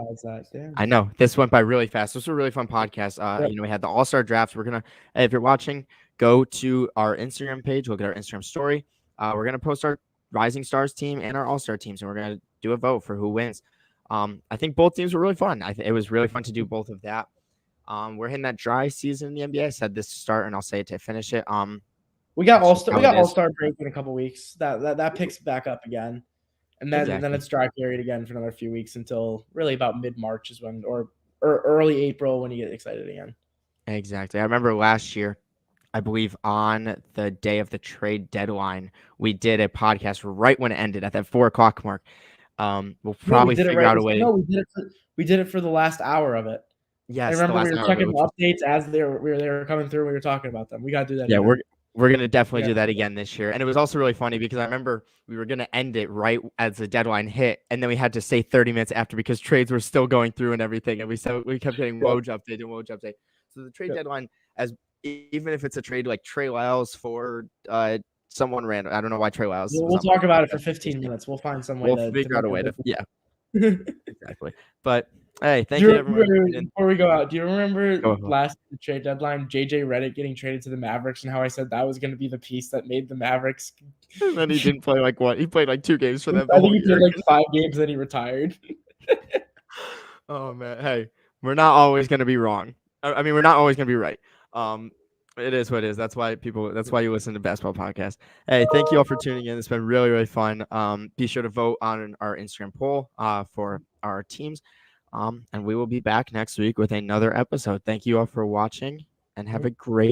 Speaker 1: I know this went by really fast. This was a really fun podcast. We had the All-Star draft. We're gonna, if you're watching, go to our Instagram page. Look at our Instagram story. We're gonna post our Rising Stars team and our All-Star teams, and we're gonna do a vote for who wins. I think both teams were really fun. It was really fun to do both of that. We're hitting that dry season in the NBA. I said this to start, and I'll say it to finish it.
Speaker 2: We got All-Star break in a couple weeks. That picks back up again. And then it's dry period again for another few weeks until really about mid-March is when, or early April when you get excited again.
Speaker 1: Exactly. I remember last year, I believe on the day of the trade deadline, we did a podcast right when it ended at that 4:00 mark. We'll probably figure out a way.
Speaker 2: No, we did it for the last hour of it.
Speaker 1: Yes,
Speaker 2: I remember we were checking the updates as they were coming through. We were talking about them. We got to do that.
Speaker 1: Yeah, we're going to definitely do that again this year. And it was also really funny because I remember we were going to end it right as the deadline hit. And then we had to say 30 minutes after because trades were still going through and everything. And we kept getting Woj update. So the trade deadline, even if it's a trade like Trey Lyles for someone random. I don't know why Trey Lyles.
Speaker 2: We'll talk about it for 15 minutes. We'll find some way
Speaker 1: to figure out a way to. Yeah, exactly. But hey, thank you everyone.
Speaker 2: Before we go out, do you remember last trade deadline, JJ Redick getting traded to the Mavericks and how I said that was going to be the piece that made the Mavericks?
Speaker 1: And then he didn't play like what? He played like 2 games for them.
Speaker 2: I think he played like 5 games, then he retired.
Speaker 1: Oh man, hey, we're not always going to be wrong. I mean, we're not always going to be right. It is what it is. That's why you listen to basketball podcasts. Hey, thank you all for tuning in. It's been really, really fun. Be sure to vote on our Instagram poll for our teams. And we will be back next week with another episode. Thank you all for watching and have a great